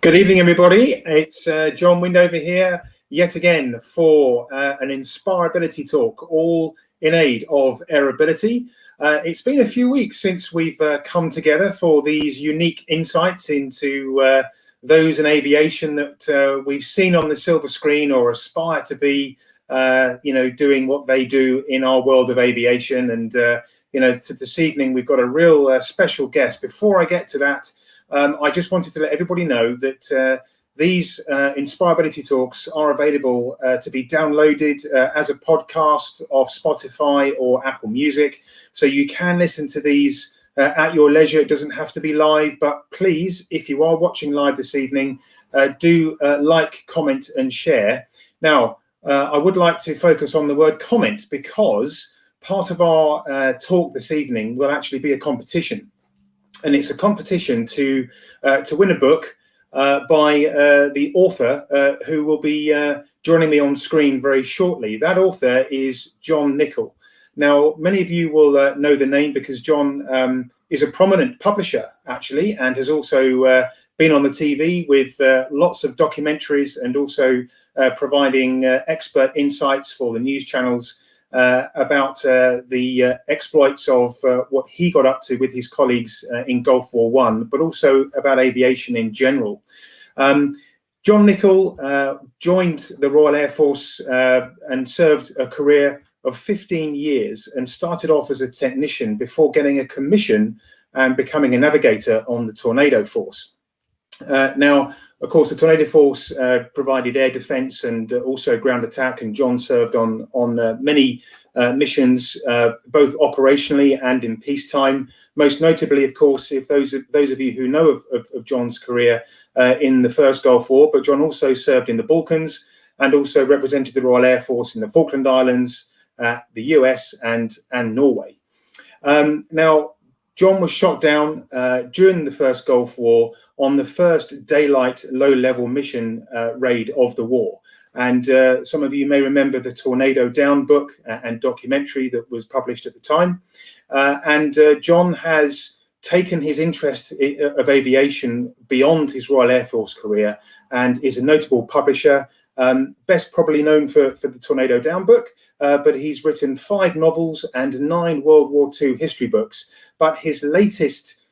Good evening, everybody. It's John Windover here yet again for an Inspirability talk, all in aid of Aerobility. It's been a few weeks since we've come together for these unique insights into those in aviation that we've seen on the silver screen or aspire to be, doing what they do in our world of aviation. And, this evening, we've got a real special guest. Before I get to that, I just wanted to let everybody know that these Inspirability talks are available to be downloaded as a podcast of Spotify or Apple Music. So you can listen to these at your leisure. It doesn't have to be live, but please, if you are watching live this evening, do like, comment and share. Now, I would like to focus on the word comment because part of our talk this evening will actually be a competition. And it's a competition to win a book by the author who will be joining me on screen very shortly. That author is John Nichol. Now, many of you will know the name because John is a prominent publisher, actually, and has also been on the TV with lots of documentaries and also providing expert insights for the news channels about the exploits of what he got up to with his colleagues in Gulf War I, but also about aviation in general. John Nichol joined the Royal Air Force and served a career of 15 years and started off as a technician before getting a commission and becoming a navigator on the Tornado Force. Now, of course, the Tornado Force provided air defense and also ground attack, and John served on many missions, both operationally and in peacetime. Most notably, of course, if those of you who know of John's career in the first Gulf War, but John also served in the Balkans and also represented the Royal Air Force in the Falkland Islands, the US and Norway. Now, John was shot down during the first Gulf War on the first daylight low-level mission raid of the war. And some of you may remember the Tornado Down book and documentary that was published at the time. John has taken his interest of aviation beyond his Royal Air Force career and is a notable publisher, best probably known for the Tornado Down book, but he's written 5 novels and 9 World War II history books. But his latest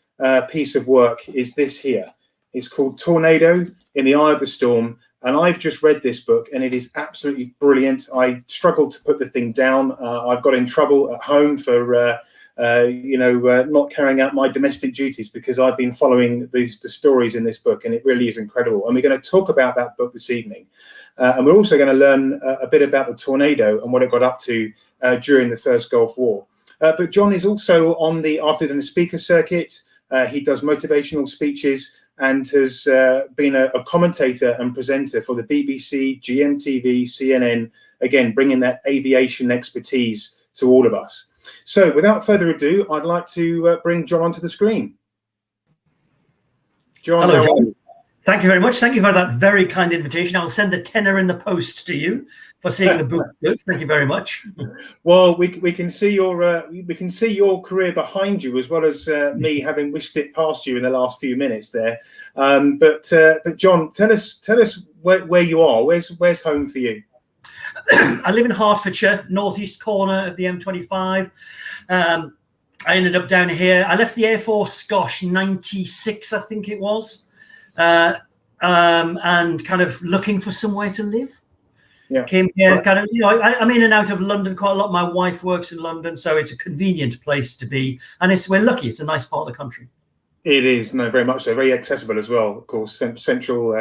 piece of work is this here. It's called Tornado in the Eye of the Storm. And I've just read this book and it is absolutely brilliant. I struggled to put the thing down. I've got in trouble at home for, not carrying out my domestic duties because I've been following the stories in this book, and it really is incredible. And we're going to talk about that book this evening. And we're also going to learn a bit about the Tornado and what it got up to during the first Gulf War. But John is also on the after-dinner speaker circuit. He does motivational speeches and has been a commentator and presenter for the BBC, GMTV, CNN, again, bringing that aviation expertise to all of us. So without further ado, I'd like to bring John onto the screen. John, hello, John. Thank you very much. Thank you for that very kind invitation. I'll send a tenner in the post to you for seeing the book. Thank you very much. Well, we can see your career behind you as well as me having whisked it past you in the last few minutes there. But John, tell us where you are. Where's home for you? I live in Hertfordshire, northeast corner of the M25. I ended up down here. I left the Air Force, 96, I think it was. And kind of looking for somewhere to live. Yeah. Came here, kind of, I'm in and out of London quite a lot. My wife works in London, so it's a convenient place to be. And we're lucky. It's a nice part of the country. It is, no, very much so. Very accessible as well, of course, central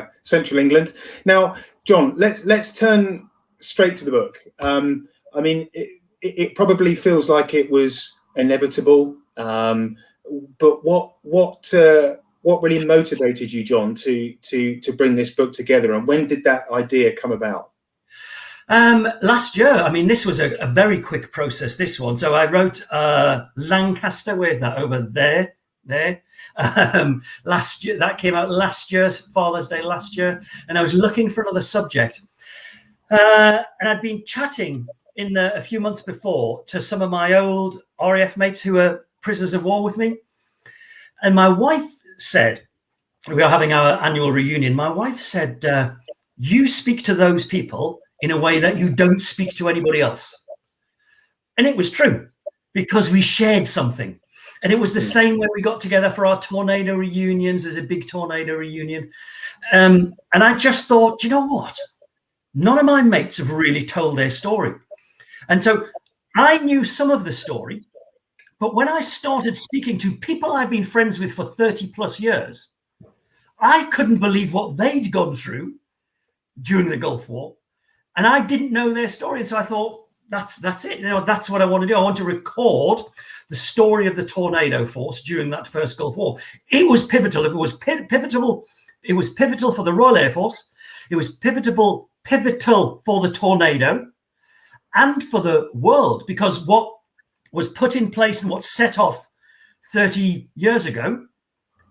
England. Now, John, let's turn straight to the book. I mean, it probably feels like it was inevitable. But what really motivated you, John, to bring this book together, and when did that idea come about? Last year. I mean, this was a very quick process, this one. So I wrote Lancaster. Where's that? Over there. Last year, that came out last year, Father's Day last year, and I was looking for another subject. And I'd been chatting a few months before to some of my old RAF mates who were prisoners of war with me, and my wife said, we were having our annual reunion, my wife said, you speak to those people in a way that you don't speak to anybody else. And it was true, because we shared something. And it was the same when we got together for our tornado reunions. There's a big tornado reunion. And I just thought, you know what? None of my mates have really told their story. And so I knew some of the story. But when I started speaking to people I've been friends with for 30 plus years, I couldn't believe what they'd gone through during the Gulf War. And I didn't know their story. And so I thought, that's it. You know, that's what I want to do. I want to record the story of the Tornado Force during that first Gulf War. It was pivotal. It was pivotal. It was pivotal for the Royal Air Force. It was pivotal for the Tornado and for the world, because what was put in place and what set off 30 years ago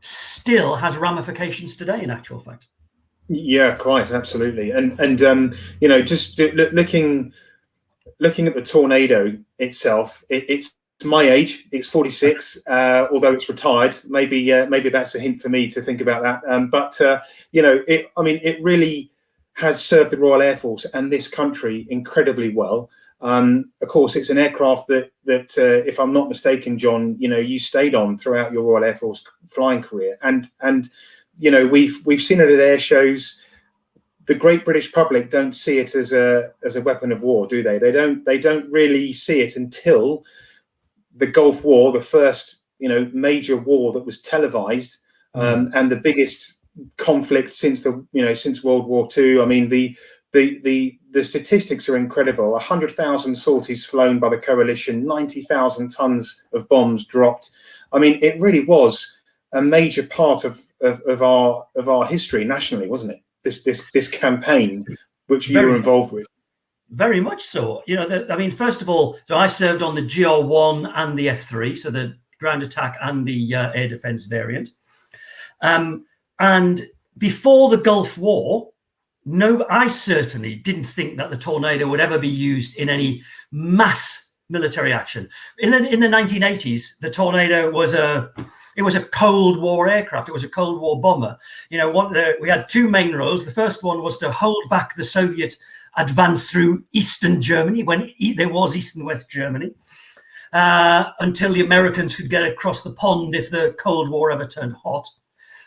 still has ramifications today, in actual fact. Yeah, quite absolutely. And you know, just looking at the Tornado itself, it's my age. It's 46, although it's retired. Maybe that's a hint for me to think about that. But you know, it really has served the Royal Air Force and this country incredibly well. Of course, it's an aircraft that if I'm not mistaken, John, you know, you stayed on throughout your Royal Air Force flying career, and you know, we've seen it at air shows. The great British public don't see it as a weapon of war, do they? They don't really see it until the Gulf War, the first, you know, major war that was televised, and the biggest conflict since World War II. I mean, the statistics are incredible. 100,000 sorties flown by the coalition, 90,000 tons of bombs dropped. I mean, it really was a major part of our history nationally, wasn't it? This campaign, which you were involved with. Very much so. You know, I mean, first of all, so I served on the GR1 and the F3, so the ground attack and the air defense variant. And before the Gulf War, I certainly didn't think that the Tornado would ever be used in any mass military action. In the 1980s, the Tornado was a Cold War aircraft. It was a Cold War bomber. You know, we had two main roles. The first one was to hold back the Soviet advance through Eastern Germany, when there was East and West Germany, until the Americans could get across the pond if the Cold War ever turned hot.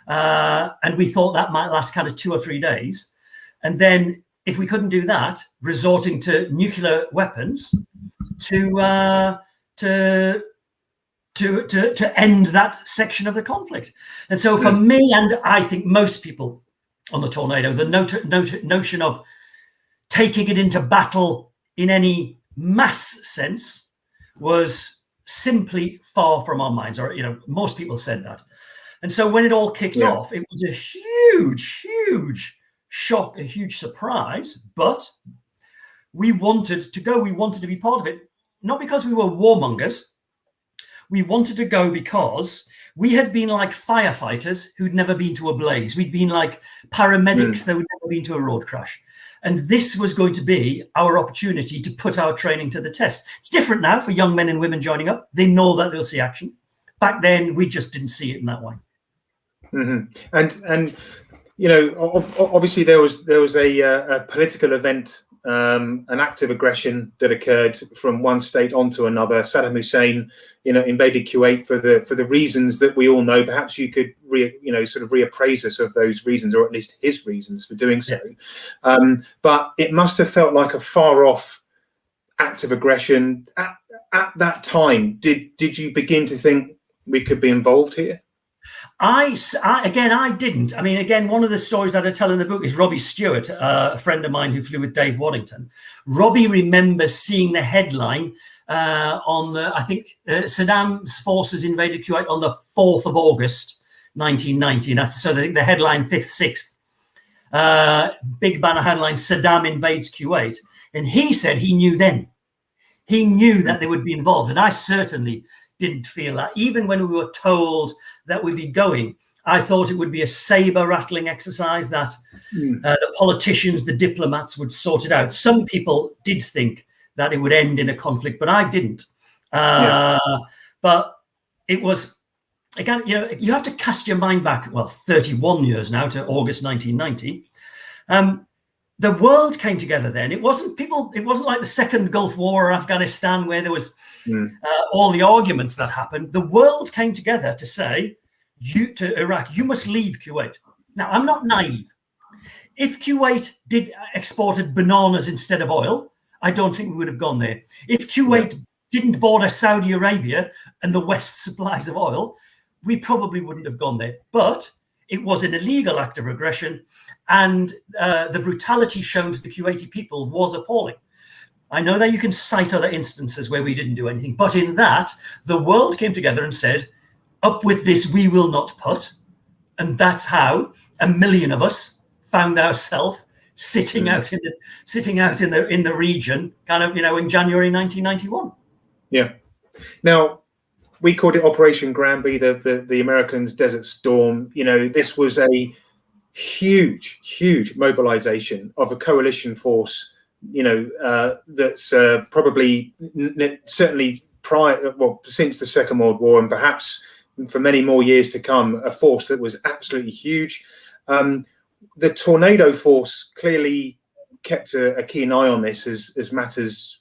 And we thought that might last kind of 2 or 3 days. And then if we couldn't do that, resorting to nuclear weapons to end that section of the conflict. And so for me, and I think most people on the Tornado, the notion of taking it into battle in any mass sense was simply far from our minds, or, you know, most people said that. And so when it all kicked off, it was a huge shock, a huge surprise, but we wanted to go. We wanted to be part of it, not because we were warmongers. We wanted to go because we had been like firefighters who'd never been to a blaze. We'd been like paramedics that had never been to a road crash. And this was going to be our opportunity to put our training to the test. It's different now for young men and women joining up. They know that they'll see action. Back then, we just didn't see it in that way. And you know, obviously there was a political event, an act of aggression that occurred from one state onto another. Saddam Hussein, you know, invaded Kuwait for the reasons that we all know. Perhaps you could reappraise us of those reasons, or at least his reasons for doing so. But it must have felt like a far off act of aggression at that time. Did you begin to think we could be involved here? I didn't. I mean, again, one of the stories that I tell in the book is Robbie Stewart, a friend of mine who flew with Dave Waddington. Robbie remembers seeing the headline Saddam's forces invaded Kuwait on the 4th of August, 1990. So I think the headline 5th, 6th, big banner headline, Saddam invades Kuwait. And he said he knew then. He knew that they would be involved. And I certainly didn't feel that. Even when we were told that we'd be going, I thought it would be a saber rattling exercise, that the politicians, the diplomats would sort it out. Some people did think that it would end in a conflict, but I didn't. But it was again, you have to cast your mind back, 31 years now to August 1990. The world came together then. It wasn't like the second Gulf War or Afghanistan where there was all the arguments that happened. The world came together to say, to Iraq, you must leave Kuwait. Now, I'm not naive. If Kuwait exported bananas instead of oil, I don't think we would have gone there. If Kuwait didn't border Saudi Arabia and the West's supplies of oil, we probably wouldn't have gone there. But it was an illegal act of aggression, and the brutality shown to the Kuwaiti people was appalling. I know that you can cite other instances where we didn't do anything, but in that, the world came together and said, up with this, we will not put. And that's how 1 million of us found ourselves sitting out in the region, kind of, in January 1991. Yeah. Now, we called it Operation Granby, the Americans' Desert Storm. This was a huge mobilization of a coalition force. That's probably certainly since the Second World War, and perhaps for many more years to come, a force that was absolutely huge. The Tornado force clearly kept a keen eye on this as matters,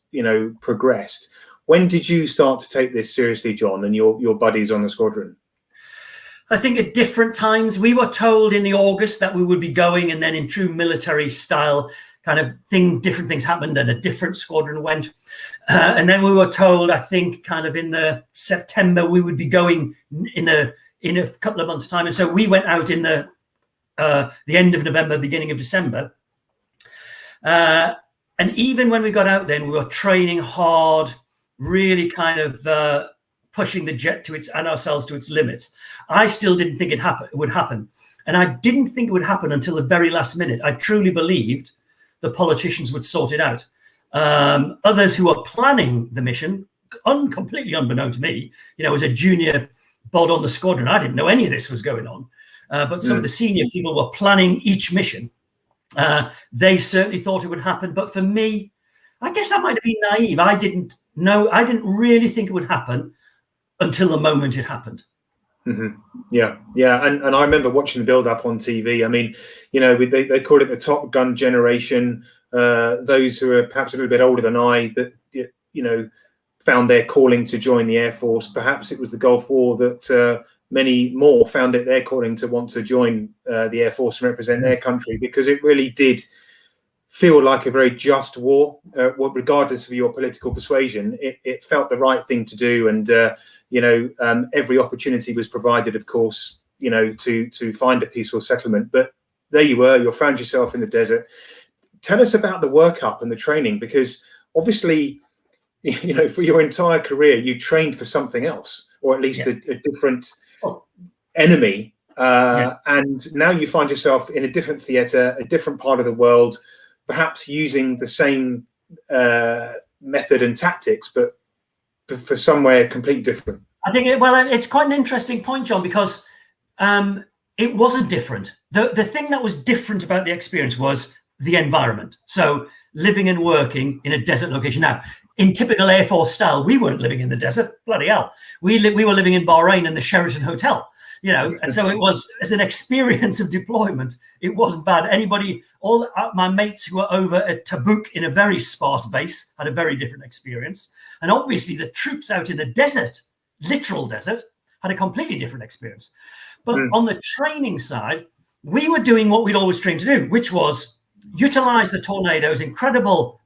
progressed. When did you start to take this seriously, John, and your buddies on the squadron? I think at different times. We were told in the August that we would be going, and then in true military style kind of thing, different things happened and a different squadron went. And then we were told, I think, kind of in the September, we would be going in a couple of months' time. And so we went out in the end of November, beginning of December. And even when we got out then, we were training hard, really kind of pushing the jet and ourselves to its limits. I still didn't think it would happen. And I didn't think it would happen until the very last minute. I truly believed the politicians would sort it out. Others who were planning the mission, completely unbeknown to me, as a junior bod on the squadron, I didn't know any of this was going on. But some of the senior people were planning each mission. They certainly thought it would happen. But for me, I guess I might have been naive. I didn't really think it would happen until the moment it happened. Mm-hmm. Yeah. And I remember watching the build-up on TV. I mean, they called it the Top Gun generation. Those who are perhaps a little bit older than I, that found their calling to join the Air Force. Perhaps it was the Gulf War that many more found it their calling to want to join the Air Force and represent their country, because it really did feel like a very just war. Regardless of your political persuasion, it felt the right thing to do, and every opportunity was provided, of course, to find a peaceful settlement. But there you were, you found yourself in the desert. Tell us about the workup and the training, because obviously, for your entire career, you trained for something else, or at least a different enemy. And now you find yourself in a different theatre, a different part of the world, perhaps using the same method and tactics, but for somewhere completely different. I think it's quite an interesting point, John, because it wasn't different. The thing that was different about the experience was the environment. So living and working in a desert location. Now, in typical Air Force style, we weren't living in the desert. Bloody hell. We were living in Bahrain in the Sheraton Hotel, and so it was, as an experience of deployment, it wasn't bad. All my mates who were over at Tabuk in a very sparse base had a very different experience. And obviously the troops out in the desert, literal desert, had a completely different experience. But on the training side, we were doing what we'd always trained to do, which was utilize the Tornado's incredible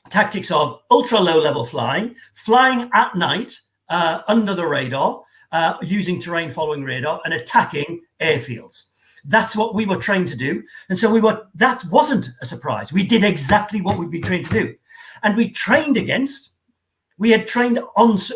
tactics of ultra low level flying at night under the radar, using terrain following radar, and attacking airfields. That's what we were trained to do. And so that wasn't a surprise. We did exactly what we'd been trained to do. And we had trained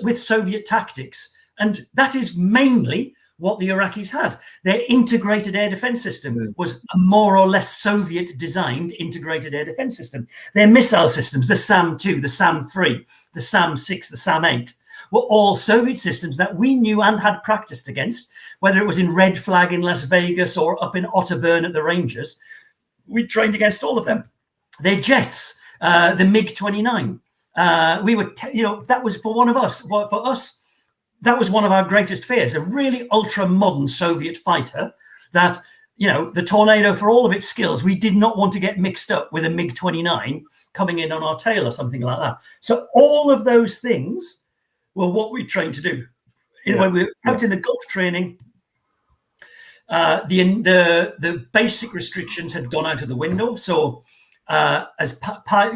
with Soviet tactics. And that is mainly what the Iraqis had. Their integrated air defense system was a more or less Soviet designed integrated air defense system. Their missile systems, the SAM-2, the SAM-3, the SAM-6, the SAM-8, were all Soviet systems that we knew and had practiced against, whether it was in Red Flag in Las Vegas or up in Otterburn at the Rangers. We trained against all of them. Their jets, the MiG-29, that was for one of us. For us, that was one of our greatest fears, a really ultra modern Soviet fighter that, the Tornado, for all of its skills, we did not want to get mixed up with a MiG-29 coming in on our tail or something like that. So all of those things were what we trained to do. When we were out in the Gulf training, the basic restrictions had gone out of the window. So as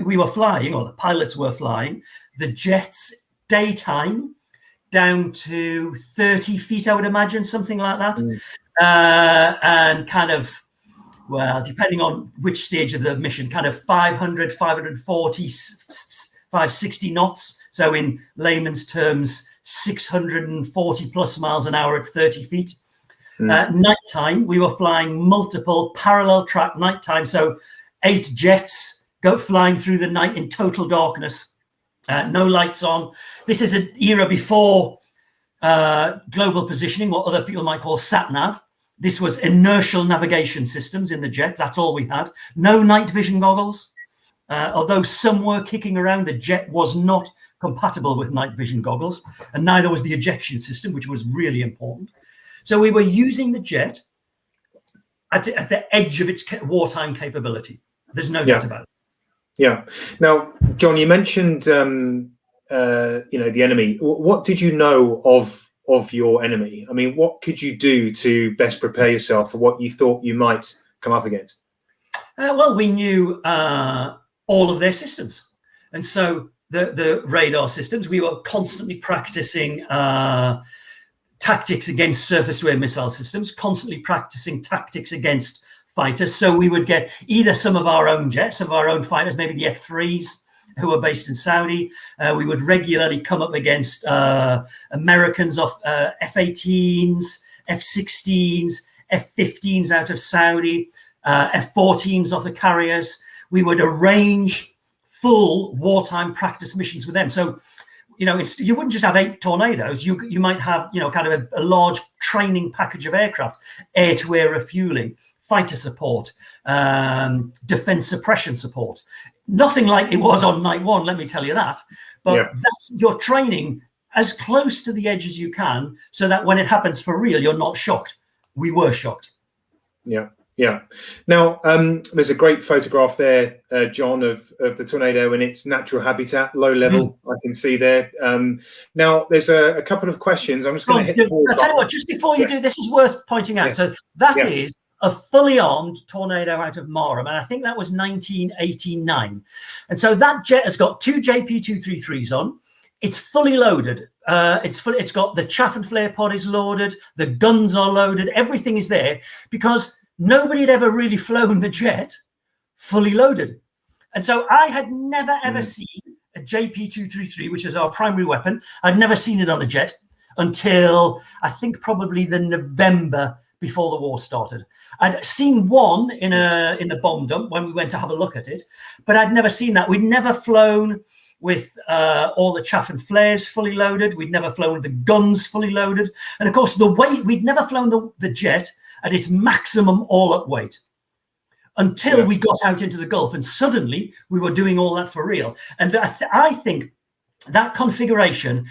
we were flying, or the pilots were flying, the jets daytime down to 30 feet, I would imagine, something like that. And kind of, well, depending on which stage of the mission, kind of 500, 540, 560 knots. So in layman's terms, 640 plus miles an hour at 30 feet. Nighttime, we were flying multiple parallel track nighttime. So 8 jets go flying through the night in total darkness, no lights on. This is an era before global positioning, what other people might call sat-nav. This was inertial navigation systems in the jet. That's all we had. No night vision goggles. Although some were kicking around, the jet was not compatible with night vision goggles, and neither was the ejection system, which was really important. So we were using the jet at the edge of its wartime capability. There's no doubt about it. Yeah. Now, John, you mentioned the enemy. What did you know of your enemy? I mean, what could you do to best prepare yourself for what you thought you might come up against? Well, we knew all of their systems, and so the radar systems. We were constantly practicing tactics against surface-to-air missile systems, constantly practicing tactics against fighters. So we would get either some of our own jets, some of our own fighters, maybe the F-3s who were based in Saudi. We would regularly come up against Americans of F-18s, F-16s, F-15s out of Saudi, F-14s off the carriers. We would arrange full wartime practice missions with them. So, you wouldn't just have 8 Tornadoes. You might have, kind of a large training package of aircraft, air-to-air refueling, fighter support, defense suppression support. Nothing like it was on night one, let me tell you that. But that's your training as close to the edge as you can, so that when it happens for real, you're not shocked. We were shocked. Yeah. Now, there's a great photograph there, John, of the Tornado in its natural habitat, low level. I can see there. Now, there's a couple of questions. I'm just going to hit pause. I'll tell you what, just before you do, this is worth pointing out. So that is a fully armed Tornado out of Marham, and I think that was 1989. And so that jet has got 2 JP233s on. It's fully loaded. It's got the chaff and flare pod is loaded. The guns are loaded. Everything is there because nobody had ever really flown the jet fully loaded. And so I had never, ever seen a JP233, which is our primary weapon. I'd never seen it on a jet until I think probably the November before the war started. I'd seen one in the bomb dump when we went to have a look at it, but I'd never seen that. We'd never flown with all the chaff and flares fully loaded. We'd never flown with the guns fully loaded. And of course, we'd never flown the jet at its maximum all-up weight until we got out into the Gulf, and suddenly we were doing all that for real. And I think that configuration,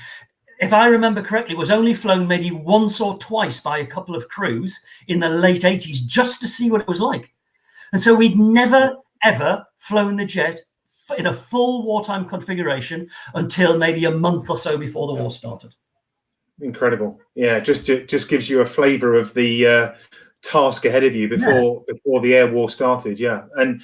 if I remember correctly, was only flown maybe once or twice by a couple of crews in the late 80s just to see what it was like. And so we'd never, ever flown the jet in a full wartime configuration until maybe a month or so before the war started. Incredible. Yeah, just gives you a flavour of the task ahead of you before the air war started. And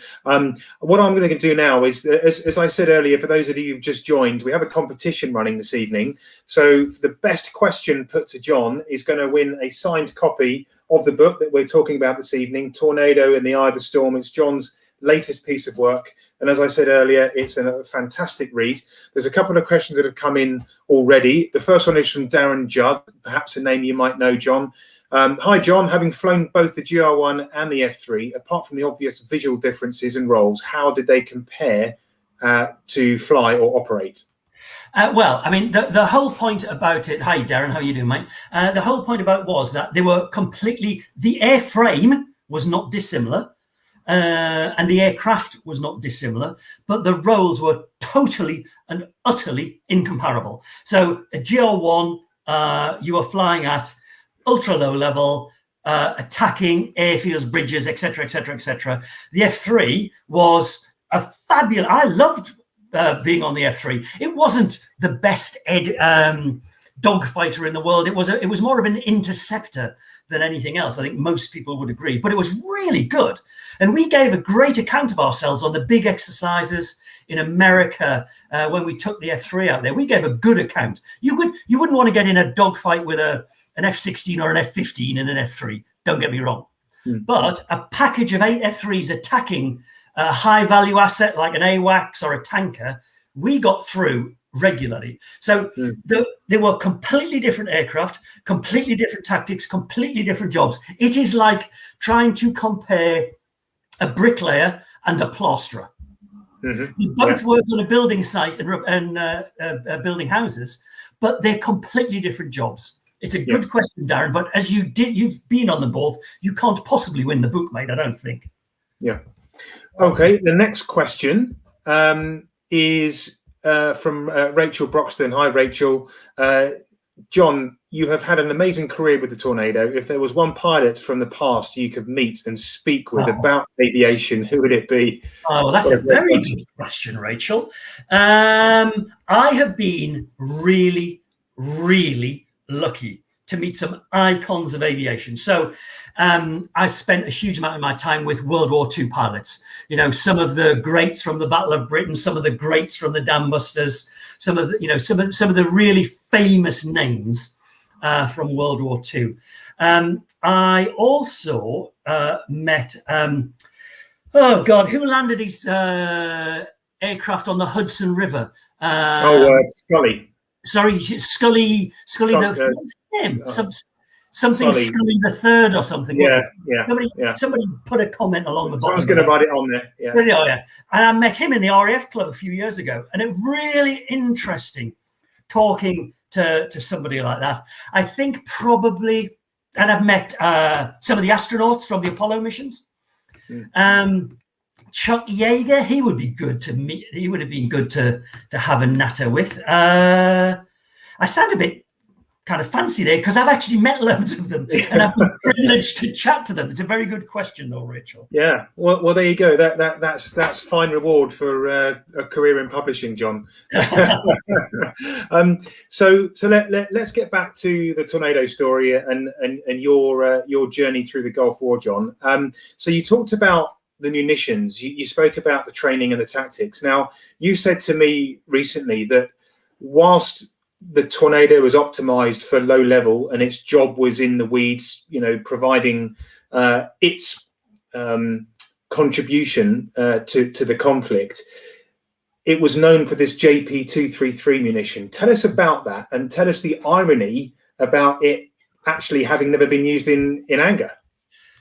what I'm going to do now is, as I said earlier, for those of you who've just joined, we have a competition running this evening. So the best question put to John is going to win a signed copy of the book that we're talking about this evening, Tornado in the Eye of the Storm. It's John's latest piece of work, and as I said earlier, it's a fantastic read. There's a couple of questions that have come in already. The first one is from Darren Judd, perhaps a name you might know, John. Hi, John. Having flown both the GR1 and the F3, apart from the obvious visual differences and roles, how did they compare to fly or operate? Well, I mean, the whole point about it. Hi, Darren. How you doing, mate? The whole point about it was that they were completely. The airframe was not dissimilar, and the aircraft was not dissimilar, but the roles were totally and utterly incomparable. So a GR1 you were flying at ultra low level, attacking airfields, bridges, etc., etc., etc. The F3 was a fabulous. I loved being on the F3. It wasn't the best dogfighter in the world. It was more of an interceptor than anything else. I think most people would agree, but it was really good. And we gave a great account of ourselves on the big exercises in America when we took the F3 out there. We gave a good account. You wouldn't want to get in a dogfight with an F-16 or an F-15 and an F3. Don't get me wrong. But a package of 8 F3s attacking a high-value asset like an AWACS or a tanker, we got through regularly. So they were completely different aircraft, completely different tactics, completely different jobs. It is like trying to compare a bricklayer and a plasterer. They both work on a building site and building houses, but they're completely different jobs. It's a good question, Darren, but as you've been on them both, you can't possibly win the book, mate, I don't think. Yeah. Okay, the next question is from Rachel Broxton. Hi, Rachel. John, you have had an amazing career with the Tornado. If there was one pilot from the past you could meet and speak with about aviation, who would it be? Oh, that's a very good question, Rachel. I have been really, really lucky to meet some icons of aviation. So I spent a huge amount of my time with World War II pilots. You know, some of the greats from the Battle of Britain, some of the greats from the Dam Busters, some of the really famous names from World War II. I also met oh God, who landed his aircraft on the Hudson River? Scully. Sorry, Scully. What's his name? Something Scully the Third or something. Somebody put a comment along the bottom. Someone's going to write it on there. Yeah. And I met him in the RAF club a few years ago, and it really interesting talking to somebody like that. I think probably, and I've met some of the astronauts from the Apollo missions. Chuck Yeager, he would be good to meet. He would have been good to have a natter with. I sound a bit kind of fancy there because I've actually met loads of them and I've been privileged to chat to them. It's a very good question, though, Rachel. Yeah, well, there you go. That's fine reward for a career in publishing, John. So let's get back to the Tornado story and your journey through the Gulf War, John. So you talked about the munitions. You spoke about the training and the tactics. Now, you said to me recently that whilst the Tornado was optimized for low level and its job was in the weeds, you know, providing its contribution to the conflict, it was known for this JP233 munition. Tell us about that and tell us the irony about it actually having never been used in anger.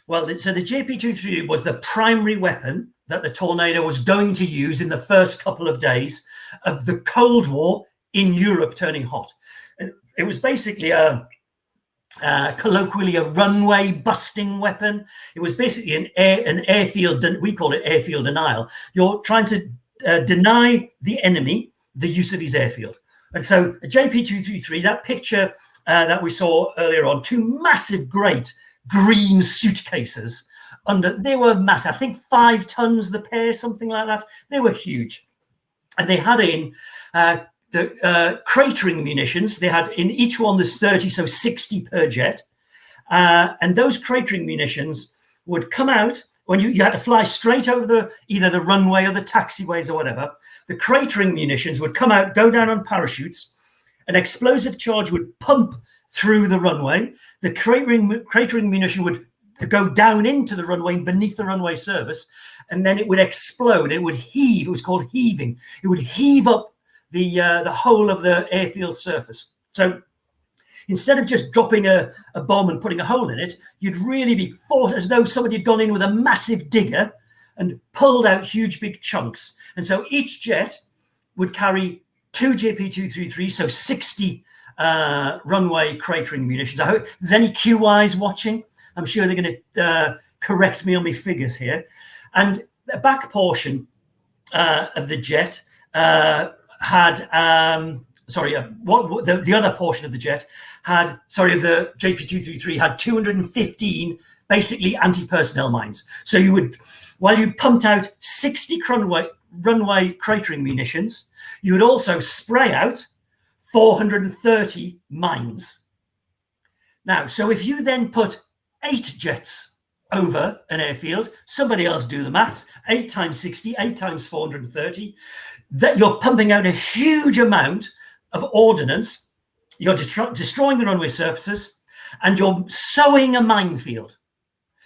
Well, so the JP233 was the primary weapon that the Tornado was going to use in the first couple of days of the Cold War in Europe turning hot. It was basically colloquially a runway busting weapon. It was basically an airfield, we call it airfield denial. You're trying to deny the enemy the use of his airfield. And so a JP233, that picture that we saw earlier on, 2 massive, great green suitcases they were massive, I think 5 tons the pair, something like that. They were huge. And they had in the cratering munitions. They had in each one there's 30, so 60 per jet. And those cratering munitions would come out when you had to fly straight over either the runway or the taxiways or whatever. The cratering munitions would come out, go down on parachutes. An explosive charge would pump through the runway. The cratering munition would go down into the runway beneath the runway surface, and then it would explode. It would heave. It was called heaving. It would heave up the whole of the airfield surface. So instead of just dropping a bomb and putting a hole in it, you'd really be forced, as though somebody had gone in with a massive digger and pulled out huge big chunks. And so each jet would carry 2 JP233, so 60 runway cratering munitions. I hope there's any QIs watching. I'm sure they're going to correct me on my figures here. And the back portion of the jet had the other portion of the jet had, of the JP-233 had 215 basically anti-personnel mines. So while you pumped out 60 runway cratering munitions, you would also spray out 430 mines. Now, so if you then put 8 jets over an airfield, somebody else do the maths, 8 times 60, 8 times 430, that you're pumping out a huge amount of ordnance, you're destroying the runway surfaces, and you're sowing a minefield.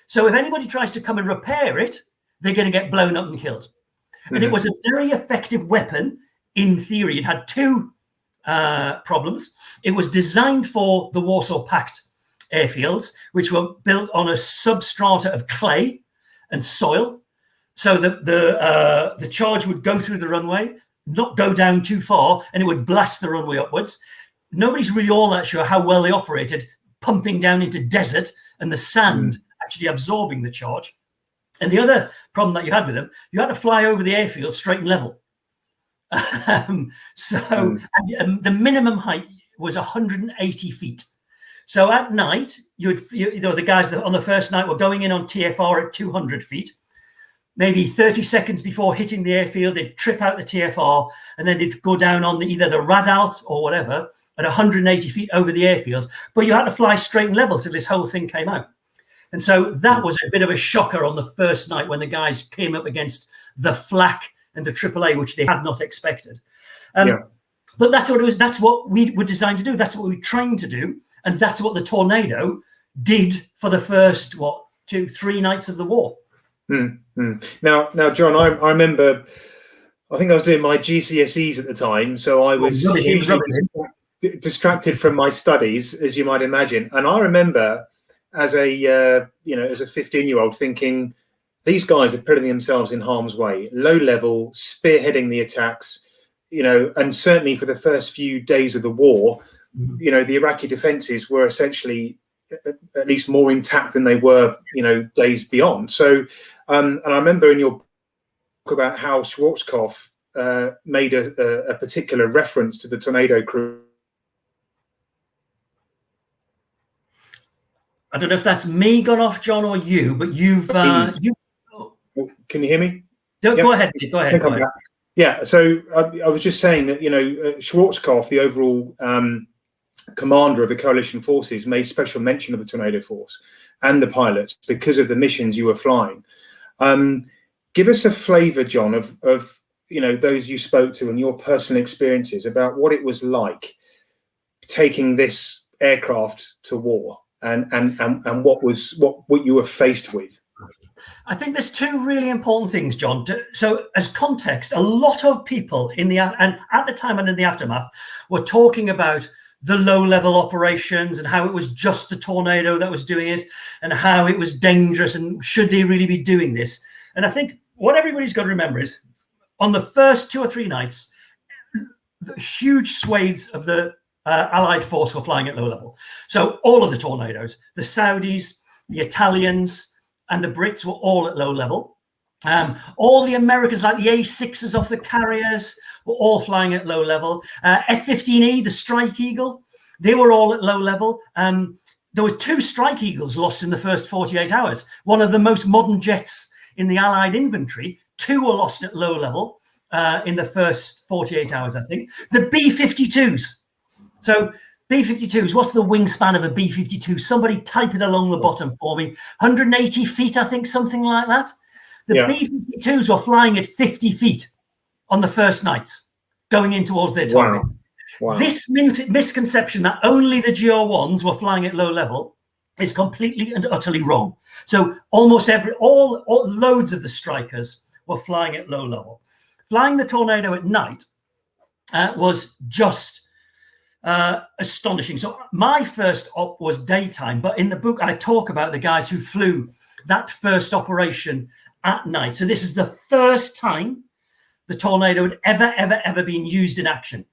So if anybody tries to come and repair it, they're going to get blown up and killed. Mm-hmm. And it was a very effective weapon in theory. It had 2 problems. It was designed for the Warsaw Pact airfields, which were built on a substrata of clay and soil, so that the charge would go through the runway, not go down too far, and it would blast the runway upwards. Nobody's really all that sure how well they operated, pumping down into desert and the sand actually absorbing the charge. And the other problem that you had with them, you had to fly over the airfield straight and level. The minimum height was 180 feet. So at night, the guys that on the first night were going in on TFR at 200 feet. Maybe 30 seconds before hitting the airfield, they'd trip out the TFR, and then they'd go down on either the Radalt or whatever at 180 feet over the airfield. But you had to fly straight and level till this whole thing came out. And so that was a bit of a shocker on the first night when the guys came up against the flak and the AAA, which they had not expected. But that's what it was. That's what we were designed to do. That's what we trained to do. And that's what the Tornado did for the first, 2-3 nights of the war. Now, John, I remember, I think I was doing my GCSEs at the time. So I was hugely distracted from my studies, as you might imagine. And I remember as a 15-year-old thinking, these guys are putting themselves in harm's way, low level, spearheading the attacks, and certainly for the first few days of the war, the Iraqi defenses were essentially at least more intact than they were, days beyond. So, and I remember in your book about how Schwarzkopf made a particular reference to the Tornado crew. I don't know if that's me gone off, John, or you, but you've Can you hear me? Go ahead. Go ahead. Yeah. So I was just saying that Schwarzkopf, the overall commander of the coalition forces, made special mention of the Tornado force and the pilots because of the missions you were flying. Give us a flavour, John, of those you spoke to and your personal experiences about what it was like taking this aircraft to war and what you were faced with. I think there's 2 really important things, John. So as context, a lot of people at the time and in the aftermath were talking about the low-level operations and how it was just the Tornado that was doing it and how it was dangerous and should they really be doing this. And I think what everybody's got to remember is on the first 2 or 3 nights, the huge swathes of the Allied force were flying at low level. So all of the Tornadoes, the Saudis, the Italians, and the Brits were all at low level. All the Americans, like the A6s off the carriers, were all flying at low level. F-15E, the Strike Eagle, they were all at low level. There were 2 Strike Eagles lost in the first 48 hours. One of the most modern jets in the Allied inventory. 2 were lost at low level in the first 48 hours, I think. The B-52s. So B-52s, what's the wingspan of a B-52? Somebody type it along the bottom for me. 180 feet, I think, something like that. The B-52s were flying at 50 feet on the first nights, going in towards their target. Wow. This misconception that only the GR1s were flying at low level is completely and utterly wrong. So almost all loads of the Strikers were flying at low level. Flying the Tornado at night was just astonishing. So my first op was daytime, but in the book I talk about the guys who flew that first operation at night. So this is the first time the Tornado had ever been used in action.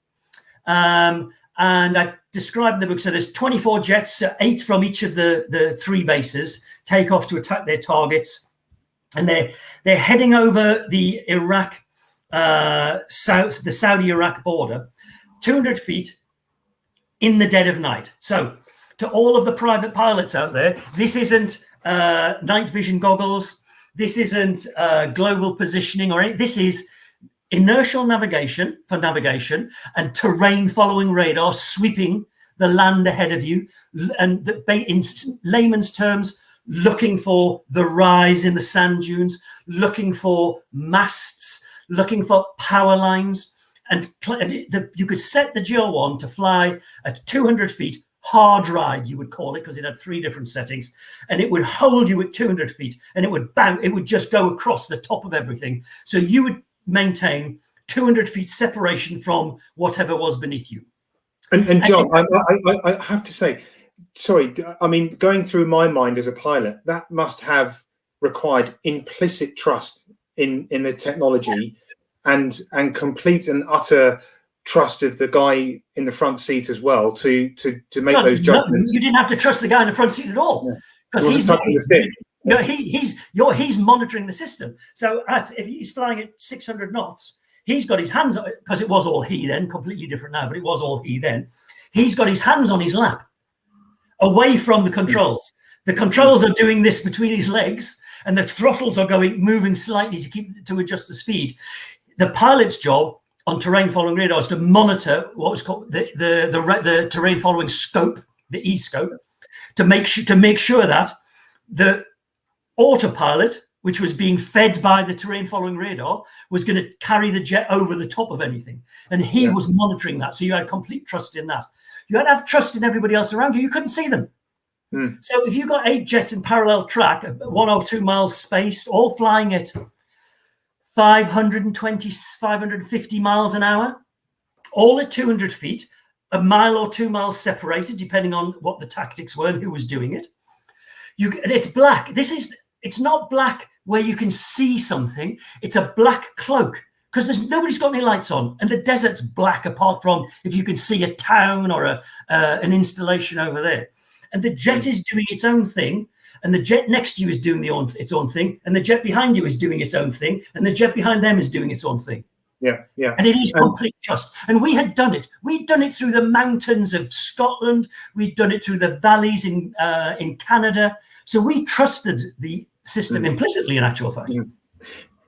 And I described in the book, so there's 24 jets, 8 from each of the 3 bases, take off to attack their targets. And they're heading over the Saudi-Iraq border 200 feet in the dead of night. So to all of the private pilots out there, this isn't night vision goggles. This isn't global positioning or anything. This is inertial navigation for navigation and terrain following radar sweeping the land ahead of you. And in layman's terms, looking for the rise in the sand dunes, looking for masts, looking for power lines. And you could set the GL1 to fly at 200 feet, hard ride, you would call it, because it had 3 different settings, and it would hold you at 200 feet, and it would bounce, it would just go across the top of everything. So you would maintain 200 feet separation from whatever was beneath you. And John, I have to say, sorry, I mean, going through my mind as a pilot, that must have required implicit trust in the technology and complete and utter trust of the guy in the front seat as well to make those judgments. You didn't have to trust the guy in the front seat at all, because he's monitoring the system. So if he's flying at 600 knots, he's got his hands, because it was all he then, completely different now, but it was all he then. He's got his hands on his lap, away from the controls. The controls are doing this between his legs, and the throttles are moving slightly to adjust the speed. The pilot's job on terrain following radar is to monitor what was called the terrain following scope, the E scope, to make sure that the autopilot, which was being fed by the terrain following radar, was going to carry the jet over the top of anything. And he was monitoring that. So you had complete trust in that. You had to have trust in everybody else around you. You couldn't see them. So if you've got 8 jets in parallel track, 102 miles spaced, all flying at 520, 550 miles an hour, all at 200 feet, a mile or 2 miles separated, depending on what the tactics were and who was doing it. It's black. It's not black where you can see something. It's a black cloak, because nobody's got any lights on, and the desert's black apart from if you can see a town or an installation over there. And the jet is doing its own thing, and the jet next to you is doing its own thing, and the jet behind you is doing its own thing, and the jet behind them is doing its own thing. Yeah. And it is complete trust. And we had done it. We'd done it through the mountains of Scotland. We'd done it through the valleys in Canada. So we trusted the system implicitly, in actual fact.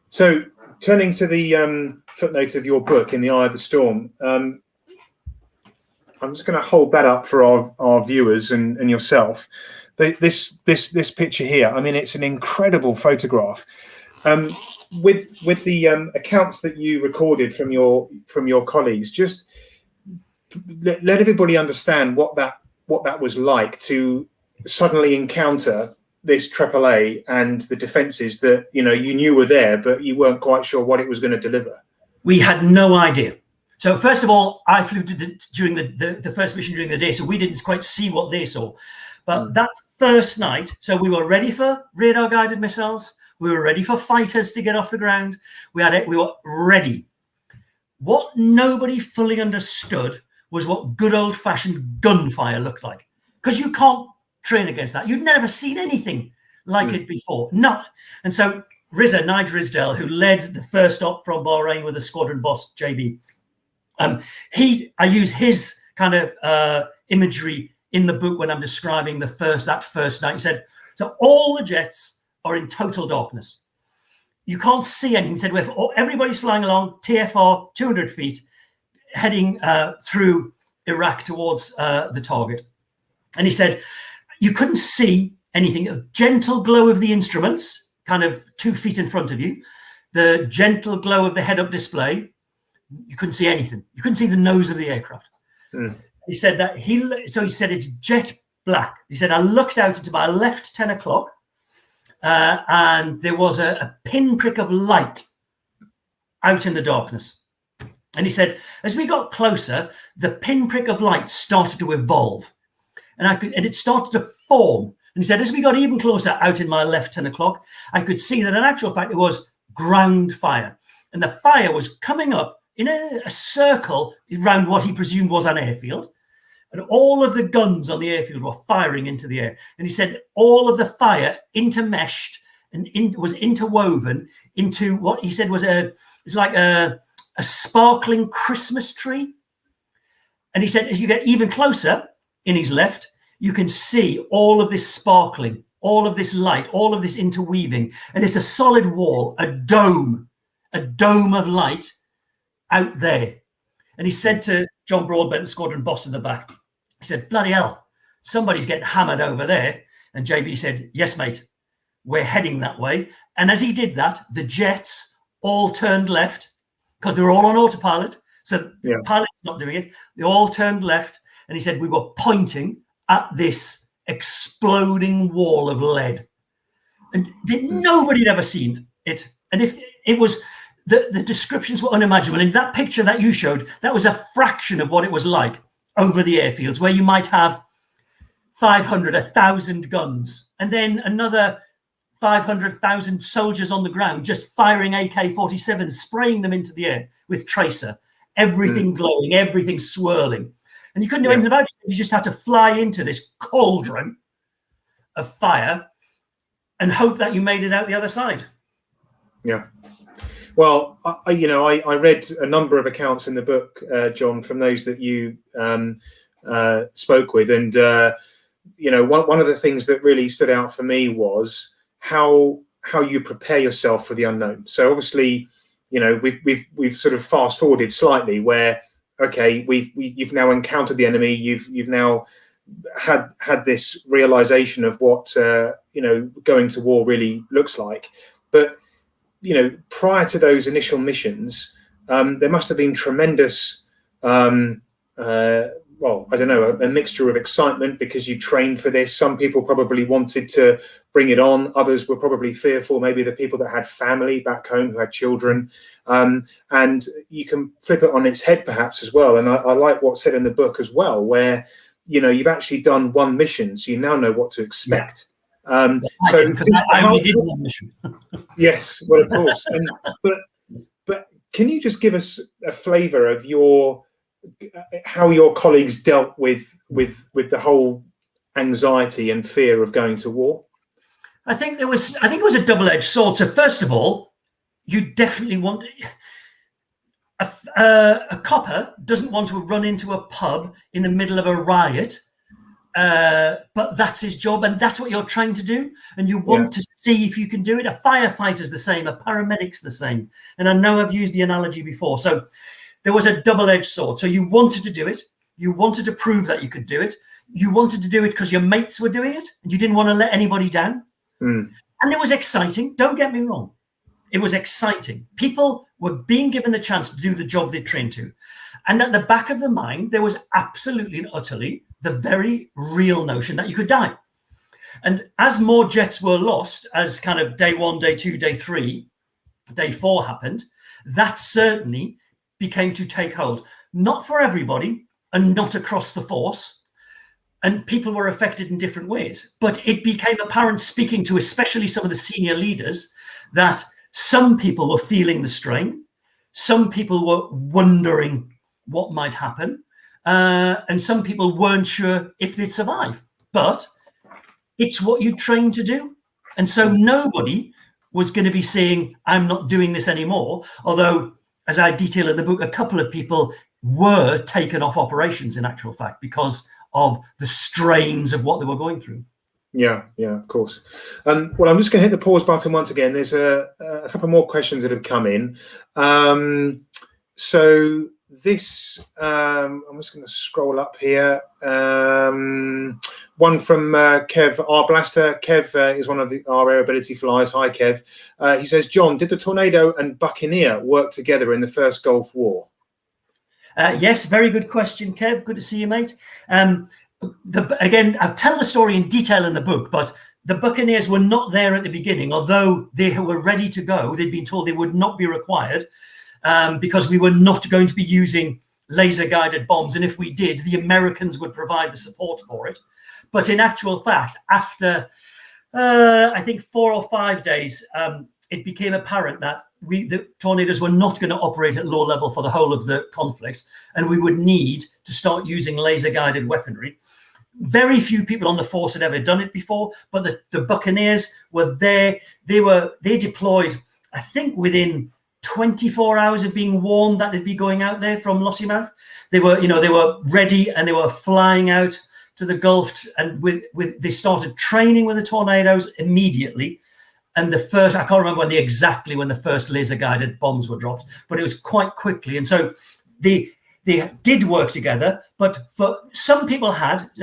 So turning to the footnote of your book, In the Eye of the Storm, I'm just going to hold that up for our viewers and yourself. This picture here, I mean, it's an incredible photograph. With the accounts that you recorded from your colleagues, just let everybody understand what that was like to suddenly encounter this AAA and the defences that you knew were there, but you weren't quite sure what it was going to deliver. We had no idea. So first of all, I flew during the first mission during the day, so we didn't quite see what they saw. But that first night, so we were ready for radar guided missiles. We were ready for fighters to get off the ground. We were ready. What nobody fully understood was what good old fashioned gunfire looked like, because you can't train against that. You'd never seen anything like it before. No. And so Nigel Risdale, who led the first op from Bahrain with the squadron boss JB, I use his kind of imagery in the book when I'm describing that first night. He said, so all the jets are in total darkness. You can't see anything. He said, everybody's flying along TFR 200 feet, heading through Iraq towards the target. And he said, you couldn't see anything. A gentle glow of the instruments, kind of 2 feet in front of you, the gentle glow of the head-up display. You couldn't see anything. You couldn't see the nose of the aircraft. He said that he said it's jet black. He said, I looked out into my left 10 o'clock and there was a pinprick of light out in the darkness. And he said, as we got closer, the pinprick of light started to evolve and it started to form. And he said, as we got even closer out in my left 10 o'clock, I could see that in actual fact, it was ground fire. And the fire was coming up in a circle around what he presumed was an airfield. And all of the guns on the airfield were firing into the air. And he said all of the fire intermeshed and was interwoven into what he said was it's like a sparkling Christmas tree. And he said, as you get even closer in his left, you can see all of this sparkling, all of this light, all of this interweaving. And it's a solid wall, a dome of light out there. And he said to John Broadbent, squadron boss in the back, he said, bloody hell, somebody's getting hammered over there. And JB said, yes, mate, we're heading that way. And as he did that, the jets all turned left because they were all on autopilot. So the pilot's not doing it. They all turned left. And he said, we were pointing at this exploding wall of lead. And nobody had ever seen it. And if it was, the descriptions were unimaginable. In that picture that you showed, that was a fraction of what it was like over the airfields, where you might have 500, 1,000 guns, and then another 500,000 soldiers on the ground just firing AK-47s, spraying them into the air with tracer, everything glowing, everything swirling. And you couldn't do anything about it. You just had to fly into this cauldron of fire and hope that you made it out the other side. Yeah. Well, I read a number of accounts in the book, John, from those that you spoke with. And, one of the things that really stood out for me was how you prepare yourself for the unknown. So obviously, we've sort of fast forwarded slightly where, okay, you've now encountered the enemy. You've now had this realization of what, going to war really looks like. But, prior to those initial missions, there must have been tremendous, a mixture of excitement because you trained for this. Some people probably wanted to bring it on. Others were probably fearful, maybe the people that had family back home who had children. And you can flip it on its head perhaps as well. And I like what's said in the book as well, where, you've actually done one mission, so you now know what to expect. I only did one mission. Yes, well, of course. But can you just give us a flavour of how your colleagues dealt with the whole anxiety and fear of going to war? I think it was a double-edged sword. So first of all, you definitely want a copper doesn't want to run into a pub in the middle of a riot. But that's his job, and that's what you're trying to do. And you want to see if you can do it. A firefighter's the same, a paramedic's the same. And I know I've used the analogy before. So there was a double-edged sword. So you wanted to do it. You wanted to prove that you could do it. You wanted to do it because your mates were doing it, and you didn't want to let anybody down. And it was exciting. Don't get me wrong. It was exciting. People were being given the chance to do the job they trained to. And at the back of the mind, there was absolutely and utterly the very real notion that you could die. And as more jets were lost, as kind of day 1, day 2, day 3, day 4 happened, that certainly became to take hold. Not for everybody and not across the force. And people were affected in different ways. But it became apparent, speaking to especially some of the senior leaders, that some people were feeling the strain. Some people were wondering what might happen. And some people weren't sure if they'd survive. But it's what you train to do. And so nobody was going to be saying, I'm not doing this anymore. Although, as I detail in the book, a couple of people were taken off operations in actual fact because of the strains of what they were going through. Yeah, of course. Well, I'm just going to hit the pause button once again. There's a couple more questions that have come in. So this, I'm just going to scroll up here. One from Kev Arblaster. Kev is one of our Aerobility flyers. Hi, Kev. He says, John, did the Tornado and Buccaneer work together in the first Gulf War? Yes, very good question, Kev. Good to see you, mate. Again, I've told the story in detail in the book, but the Buccaneers were not there at the beginning, although they were ready to go. They'd been told they would not be required because we were not going to be using laser-guided bombs. And if we did, the Americans would provide the support for it. But in actual fact, after, I think, 4 or 5 days, it became apparent that the Tornadoes were not going to operate at low level for the whole of the conflict, and we would need to start using laser-guided weaponry. Very few people on the force had ever done it before, but the Buccaneers were there. They deployed, I think, within 24 hours of being warned that they'd be going out there from Lossiemouth. They were ready, and they were flying out to the Gulf, and they started training with the Tornadoes immediately. And I can't remember exactly when the first laser guided bombs were dropped, but it was quite quickly. And so they did work together, but for some people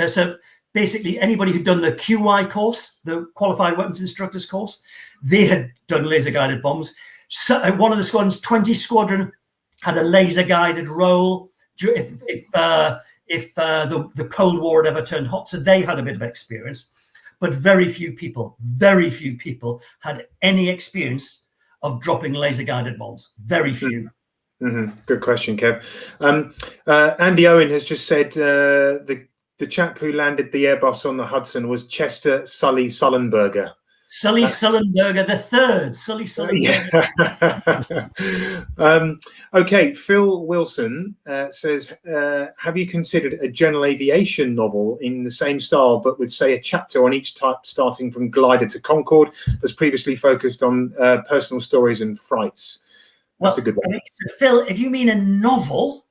so basically anybody who'd done the QI course, the Qualified Weapons Instructors course, they had done laser guided bombs. So one of the squadrons, 20 Squadron, had a laser guided role if the Cold War had ever turned hot. So they had a bit of experience, but very few people had any experience of dropping laser guided bombs. Very few. Mm-hmm. Good question, Kev. Andy Owen has just said the chap who landed the Airbus on the Hudson was Chester Sully Sullenberger. Sully Sullenberger the third. Sully Sullenberger. Yeah. Okay, Phil Wilson says, have you considered a general aviation novel in the same style, but with, say, a chapter on each type, starting from glider to Concorde, as previously focused on personal stories and frights? That's a good one. Phil, if you mean a novel,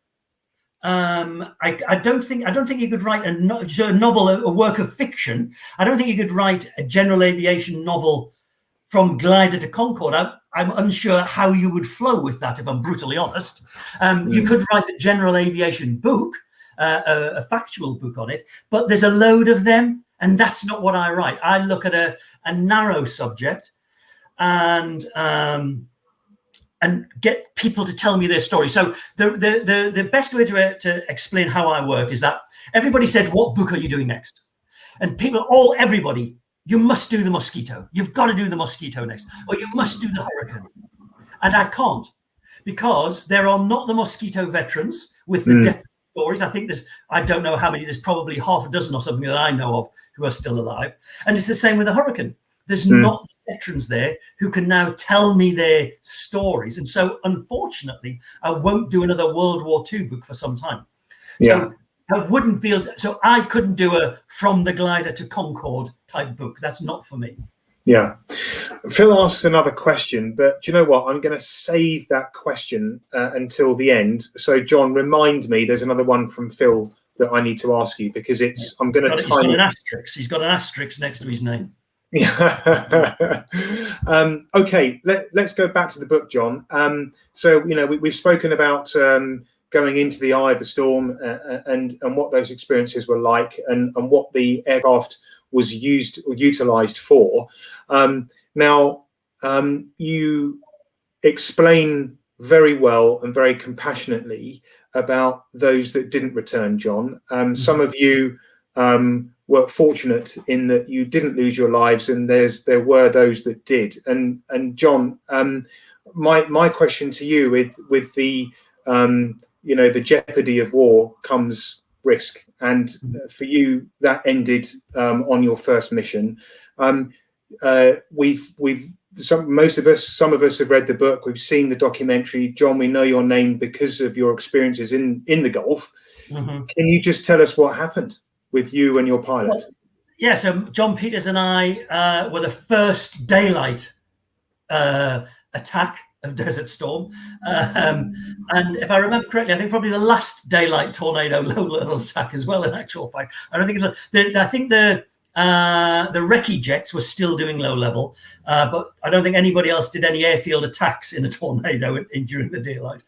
I don't think you could write a novel, a work of fiction. I don't think you could write a general aviation novel from glider to Concorde. I'm unsure how you would flow with that, if I'm brutally honest. You could write a general aviation book, a factual book on it, but there's a load of them, and that's not what I write. I look at a narrow subject and get people to tell me their story. So the best way to explain how I work is that everybody said, what book are you doing next? And everybody, you must do the Mosquito. You've got to do the Mosquito next, or you must do the Hurricane. And I can't, because there are not the Mosquito veterans with the death stories. I think I don't know how many, there's probably half a dozen or something that I know of who are still alive. And it's the same with the Hurricane. There's not veterans there who can now tell me their stories. And so, unfortunately, I won't do another World War II book for some time. Yeah. So I wouldn't be able to, so I couldn't do a From the Glider to Concorde type book. That's not for me. Yeah. Phil asks another question, but do you know what? I'm going to save that question until the end. So, John, remind me, there's another one from Phil that I need to ask you, because I'm going to He's got an asterisk. He's got an asterisk next to his name. Yeah. Okay, let's go back to the book, John. So we've spoken about going into the eye of the storm and what those experiences were like, and what the aircraft was utilized for. Now you explain very well and very compassionately about those that didn't return, John. Some of you were fortunate in that you didn't lose your lives, and there were those that did. And John, my question to you, with the the jeopardy of war comes risk, and for you that ended on your first mission. Some of us have read the book, we've seen the documentary. John, we know your name because of your experiences in the Gulf. Can you just tell us what happened with you and your pilot? Well, yeah, so John Peters and I were the first daylight attack of Desert Storm. And if I remember correctly, I think probably the last daylight tornado low-level attack as well, in actual fact. I think the recce jets were still doing low-level, but I don't think anybody else did any airfield attacks in a tornado during the daylight.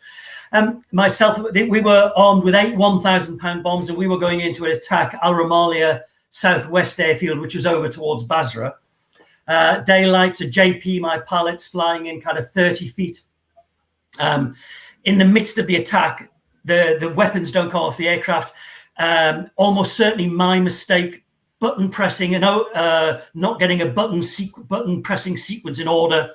Myself, we were armed with 8 1,000-pound bombs, and we were going into an attack Al Rumalia Southwest Airfield, which was over towards Basra. Daylight, so JP, my pilot's flying in kind of 30 feet. In the midst of the attack, the weapons don't come off the aircraft. Almost certainly my mistake, button pressing, not getting a button pressing sequence in order.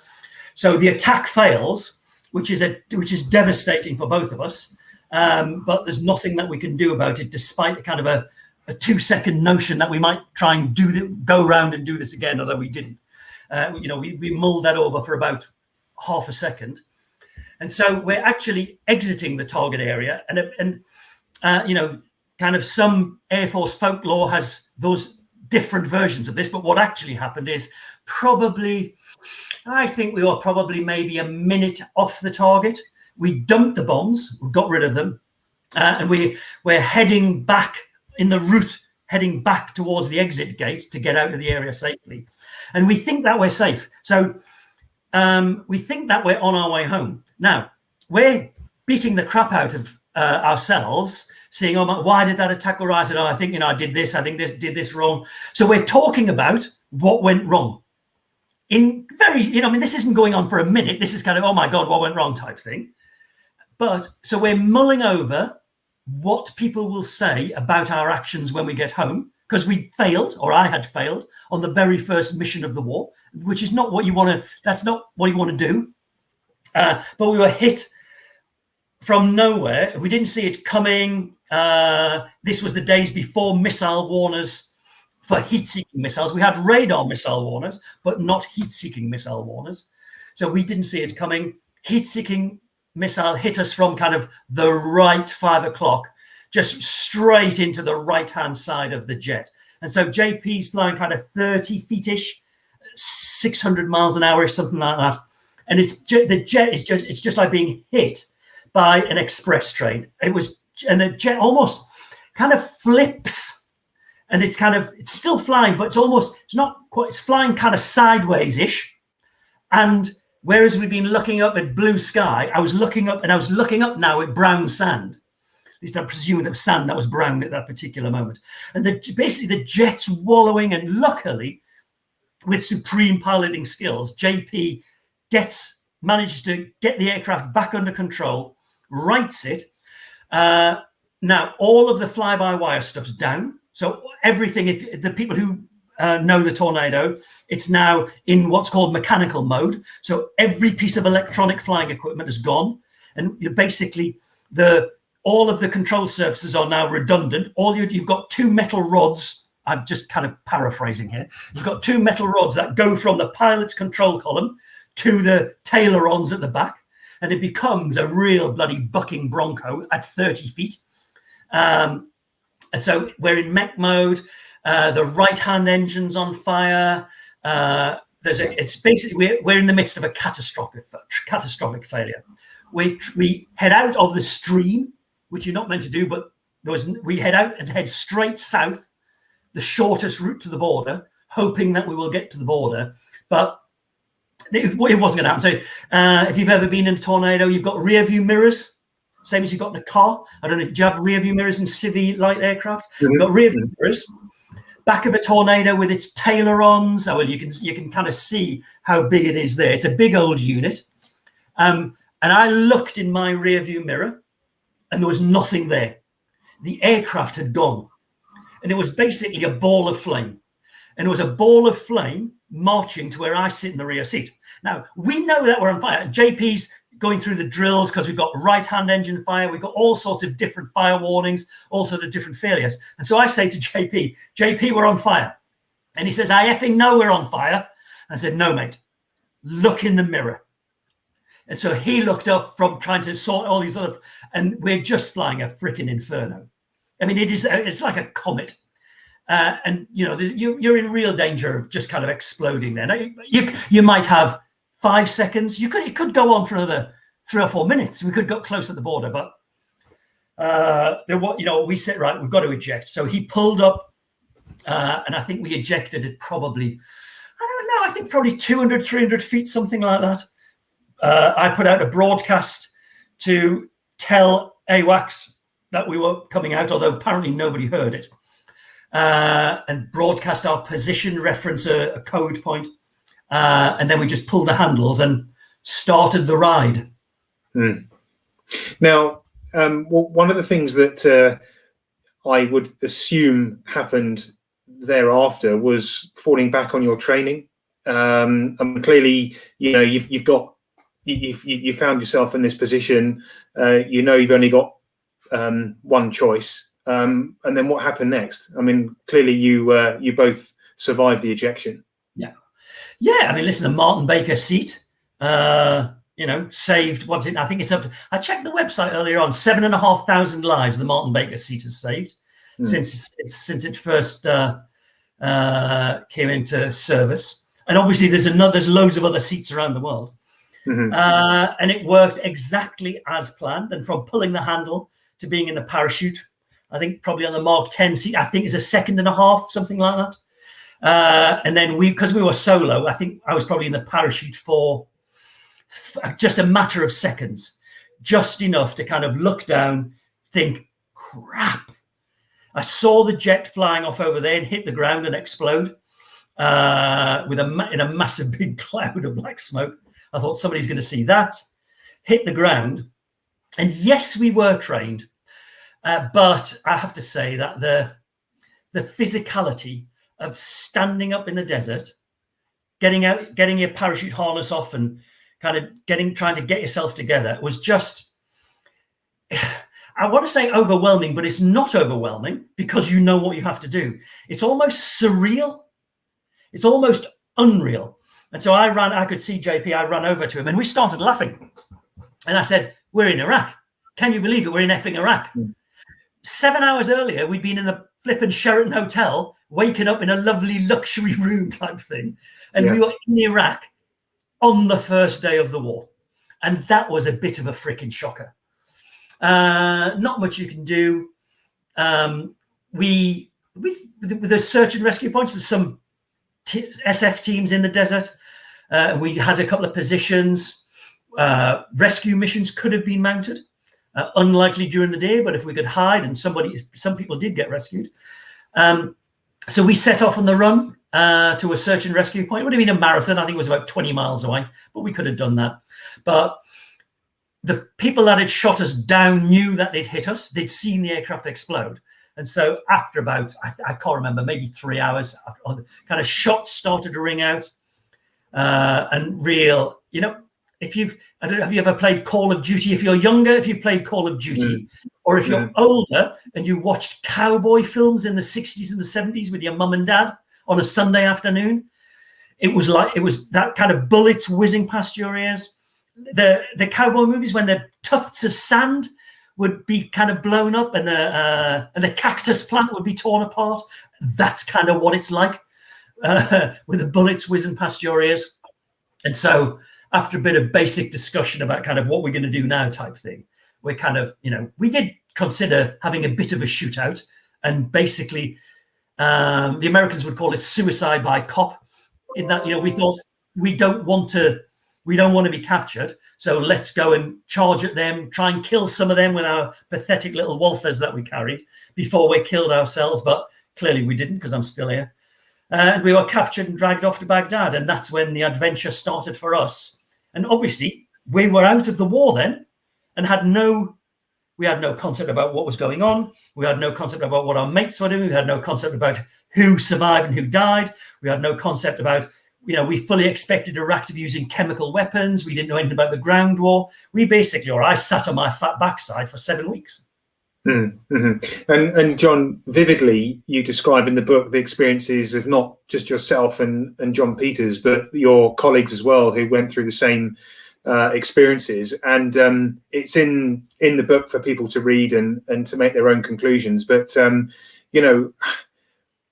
So the attack fails, which is devastating for both of us. But there's nothing that we can do about it, despite a kind of a 2-second notion that we might try and go around and do this again, although we didn't. We mulled that over for about half a second. And so we're actually exiting the target area, and kind of some Air Force folklore has those different versions of this, but what actually happened is I think we were probably maybe a minute off the target. We dumped the bombs, we got rid of them, and we're heading back in the route, heading back towards the exit gate to get out of the area safely. And we think that we're safe. So we think that we're on our way home. Now, we're beating the crap out of ourselves, saying, oh, why did that attack arise? And I think, I did this, did this wrong. So we're talking about what went wrong. This isn't going on for a minute. This is kind of, oh my God, what went wrong type thing. But so we're mulling over what people will say about our actions when we get home, because we failed, or I had failed, on the very first mission of the war, which is not what you want to, that's not what you want to do. But we were hit from nowhere. We didn't see it coming. This was the days before missile warners for heat-seeking missiles. We had radar missile warners, but not heat-seeking missile warners. So we didn't see it coming. Heat-seeking missile hit us from kind of the right 5 o'clock, just straight into the right-hand side of the jet. And so JP's flying kind of 30 feet-ish, 600 miles an hour, something like that. And the jet is just like being hit by an express train. And the jet almost kind of flips, and it's still flying, but it's flying kind of sideways-ish. And whereas we've been looking up at blue sky, I was looking up now at brown sand. At least I'm presuming that was sand that was brown at that particular moment. And basically the jet's wallowing, and luckily, with supreme piloting skills, JP manages to get the aircraft back under control, rights it. Now, all of the fly-by-wire stuff's down. So everything, if the people who know the Tornado, it's now in what's called mechanical mode. So every piece of electronic flying equipment is gone. And basically, all of the control surfaces are now redundant. You've got two metal rods. I'm just kind of paraphrasing here. You've got two metal rods that go from the pilot's control column to the tailerons at the back. And it becomes a real bloody bucking Bronco at 30 feet. And so we're in mech mode. The right-hand engine's on fire. It's basically we're in the midst of a catastrophic failure. We head out of the stream, which you're not meant to do, but we head out and head straight south, the shortest route to the border, hoping that we will get to the border. But it wasn't going to happen. So if you've ever been in a Tornado, you've got rear view mirrors, same as you've got in a car. I don't know, do you have rear view mirrors in civvy light aircraft? You've got rear view mirrors. Back of a Tornado with its tailerons. Oh, well, you can kind of see how big it is there. It's a big old unit. And I looked in my rear view mirror, and there was nothing there. The aircraft had gone. And it was basically a ball of flame. And it was a ball of flame marching to where I sit in the rear seat. Now, we know that we're on fire. JP's going through the drills because we've got right-hand engine fire. We've got all sorts of different fire warnings, all sorts of different failures. And so I say to JP, we're on fire. And he says, I effing know we're on fire. I said, no, mate, look in the mirror. And so he looked up from trying to sort all these other, and we're just flying a freaking inferno. I mean, it's like a comet. And, you're in real danger of just kind of exploding there. Now, you might have 5 seconds. It could go on for another 3 or 4 minutes. We could go close at the border, but we said, right, we've got to eject. So he pulled up, and I think we ejected it probably, I don't know, I think probably 200, 300 feet, something like that. I put out a broadcast to tell AWACS that we were coming out, although apparently nobody heard it, and broadcast our position, reference a code point. And then we just pulled the handles and started the ride. Now, one of the things that I would assume happened thereafter was falling back on your training. And clearly, you've found yourself in this position. You've only got one choice. And then what happened next? I mean, clearly you both survived the ejection. Yeah, I mean, listen, the Martin Baker seat, saved, what's it? I think it's up to, I checked the website earlier on, 7,500 lives the Martin Baker seat has saved since it first came into service. And obviously there's loads of other seats around the world. Mm-hmm. And it worked exactly as planned. And from pulling the handle to being in the parachute, I think probably on the Mark 10 seat, I think it's a second and a half, something like that. And then because we were solo, I think I was probably in the parachute for just a matter of seconds, just enough to kind of look down, think, crap. I saw the jet flying off over there and hit the ground and explode in a massive big cloud of black smoke. I thought somebody's going to see that, hit the ground. And yes, we were trained. But I have to say that the physicality of standing up in the desert, getting your parachute harness off and kind of trying to get yourself together was just, I want to say overwhelming, but it's not overwhelming because you know what you have to do. It's almost surreal. It's almost unreal. And so I could see JP, I ran over to him and we started laughing. And I said, we're in Iraq. Can you believe it? We're in effing Iraq. 7 hours earlier, we'd been in the flippin' Sheraton Hotel, waking up in a lovely luxury room type thing. And we were in Iraq on the first day of the war. And that was a bit of a freaking shocker. Not much you can do. With the search and rescue points, there's some SF teams in the desert. We had a couple of positions. Rescue missions could have been mounted. Unlikely during the day, but if we could hide, and some people did get rescued. So we set off on the run to a search and rescue point. It would have been a marathon. I think it was about 20 miles away, but we could have done that. But the people that had shot us down knew that they'd hit us. They'd seen the aircraft explode. And so after about, I can't remember, maybe 3 hours, kind of shots started to ring out. And real, have you ever played Call of Duty? If you're younger, if you've played Call of Duty, or if you're older and you watched cowboy films in the 60s and the 70s with your mum and dad on a Sunday afternoon, it was that kind of bullets whizzing past your ears. The cowboy movies, when the tufts of sand would be kind of blown up and the cactus plant would be torn apart. That's kind of what it's like with the bullets whizzing past your ears. And so after a bit of basic discussion about kind of what we're going to do now type thing, we're kind of, we did consider having a bit of a shootout, and basically the Americans would call it suicide by cop, in that, we thought we don't want to be captured. So let's go and charge at them, try and kill some of them with our pathetic little Walthers that we carried before we killed ourselves. But clearly we didn't, because I'm still here. And we were captured and dragged off to Baghdad. And that's when the adventure started for us. And obviously we were out of the war then and we had no concept about what was going on. We had no concept about what our mates were doing. We had no concept about who survived and who died. We had no concept about, we fully expected Iraq to be using chemical weapons. We didn't know anything about the ground war. I sat on my fat backside for 7 weeks. Mm-hmm. And John, vividly, you describe in the book the experiences of not just yourself and John Peters, but your colleagues as well, who went through the same experiences. And it's in the book for people to read and to make their own conclusions. But,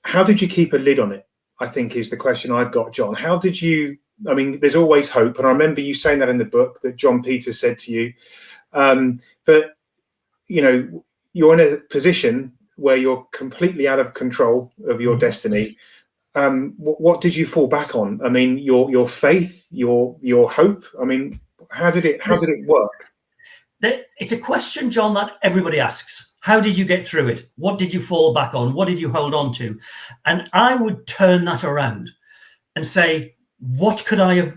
how did you keep a lid on it, I think, is the question I've got, John. How did you, there's always hope. And I remember you saying that in the book, that John Peters said to you. But, you're in a position where you're completely out of control of your destiny. What did you fall back on? Your faith, your hope. How did it work? It's a question, John, that everybody asks. How did you get through it? What did you fall back on? What did you hold on to? And I would turn that around and say, what could I have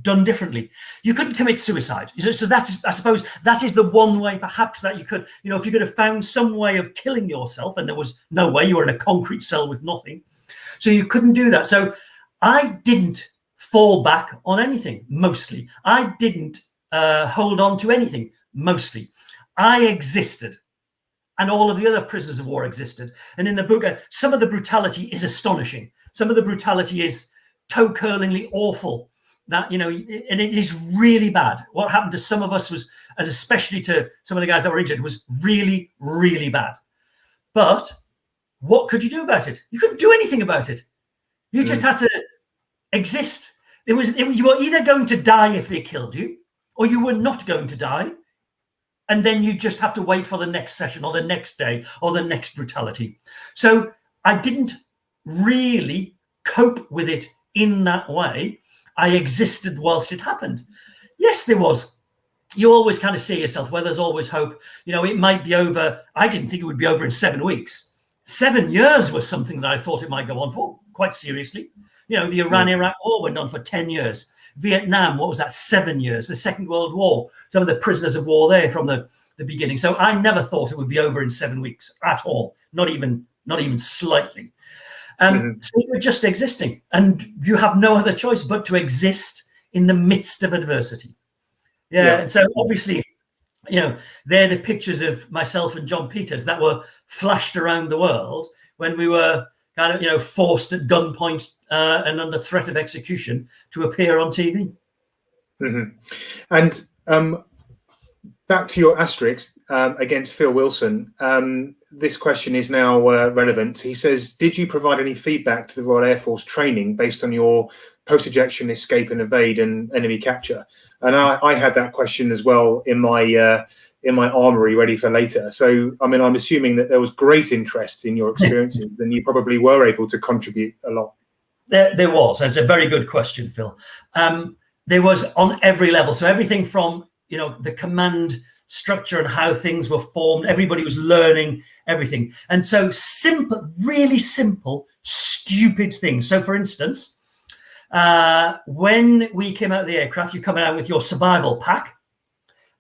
done differently? You couldn't commit suicide. So that's, I suppose, that is the one way perhaps that you could, if you could have found some way of killing yourself, and there was no way, you were in a concrete cell with nothing. So you couldn't do that. So I didn't fall back on anything, mostly. I didn't hold on to anything, mostly. I existed, and all of the other prisoners of war existed. And in the book, some of the brutality is astonishing. Some of the brutality is toe-curlingly awful. That, and it is really bad. What happened to some of us was, and especially to some of the guys that were injured, was really, really bad. But what could you do about it? You couldn't do anything about it. You just had to exist. You were either going to die if they killed you, or you were not going to die. And then you just have to wait for the next session or the next day or the next brutality. So I didn't really cope with it in that way. I existed whilst it happened. Yes, there was. You always kind of see yourself, well, there's always hope. You know, it might be over. I didn't think it would be over in 7 weeks. 7 years was something that I thought it might go on for, quite seriously. You know, the Iran-Iraq war went on for 10 years. Vietnam, what was that, 7 years? The Second World War, some of the prisoners of war there from the beginning. So I never thought it would be over in 7 weeks at all, not even slightly. So you're just existing, and you have no other choice but to exist in the midst of adversity. Yeah. And so obviously, you know, they're the pictures of myself and John Peters that were flashed around the world when we were kind of, you know, forced at gunpoint and under threat of execution to appear on TV. And back to your asterisk against Phil Wilson. This question is now relevant. He says, did you provide any feedback to the Royal Air Force training based on your post-ejection escape and evade and enemy capture? And I had that question as well in my armory ready for later. So, I mean, I'm assuming that there was great interest in your experiences and you probably were able to contribute a lot. There was. That's a very good question, Phil. There was on every level. So everything from, you know, the command structure and how things were formed. Everybody was learning everything. And so simple, really simple, stupid things. So, for instance, when we came out of the aircraft, you're coming out with your survival pack.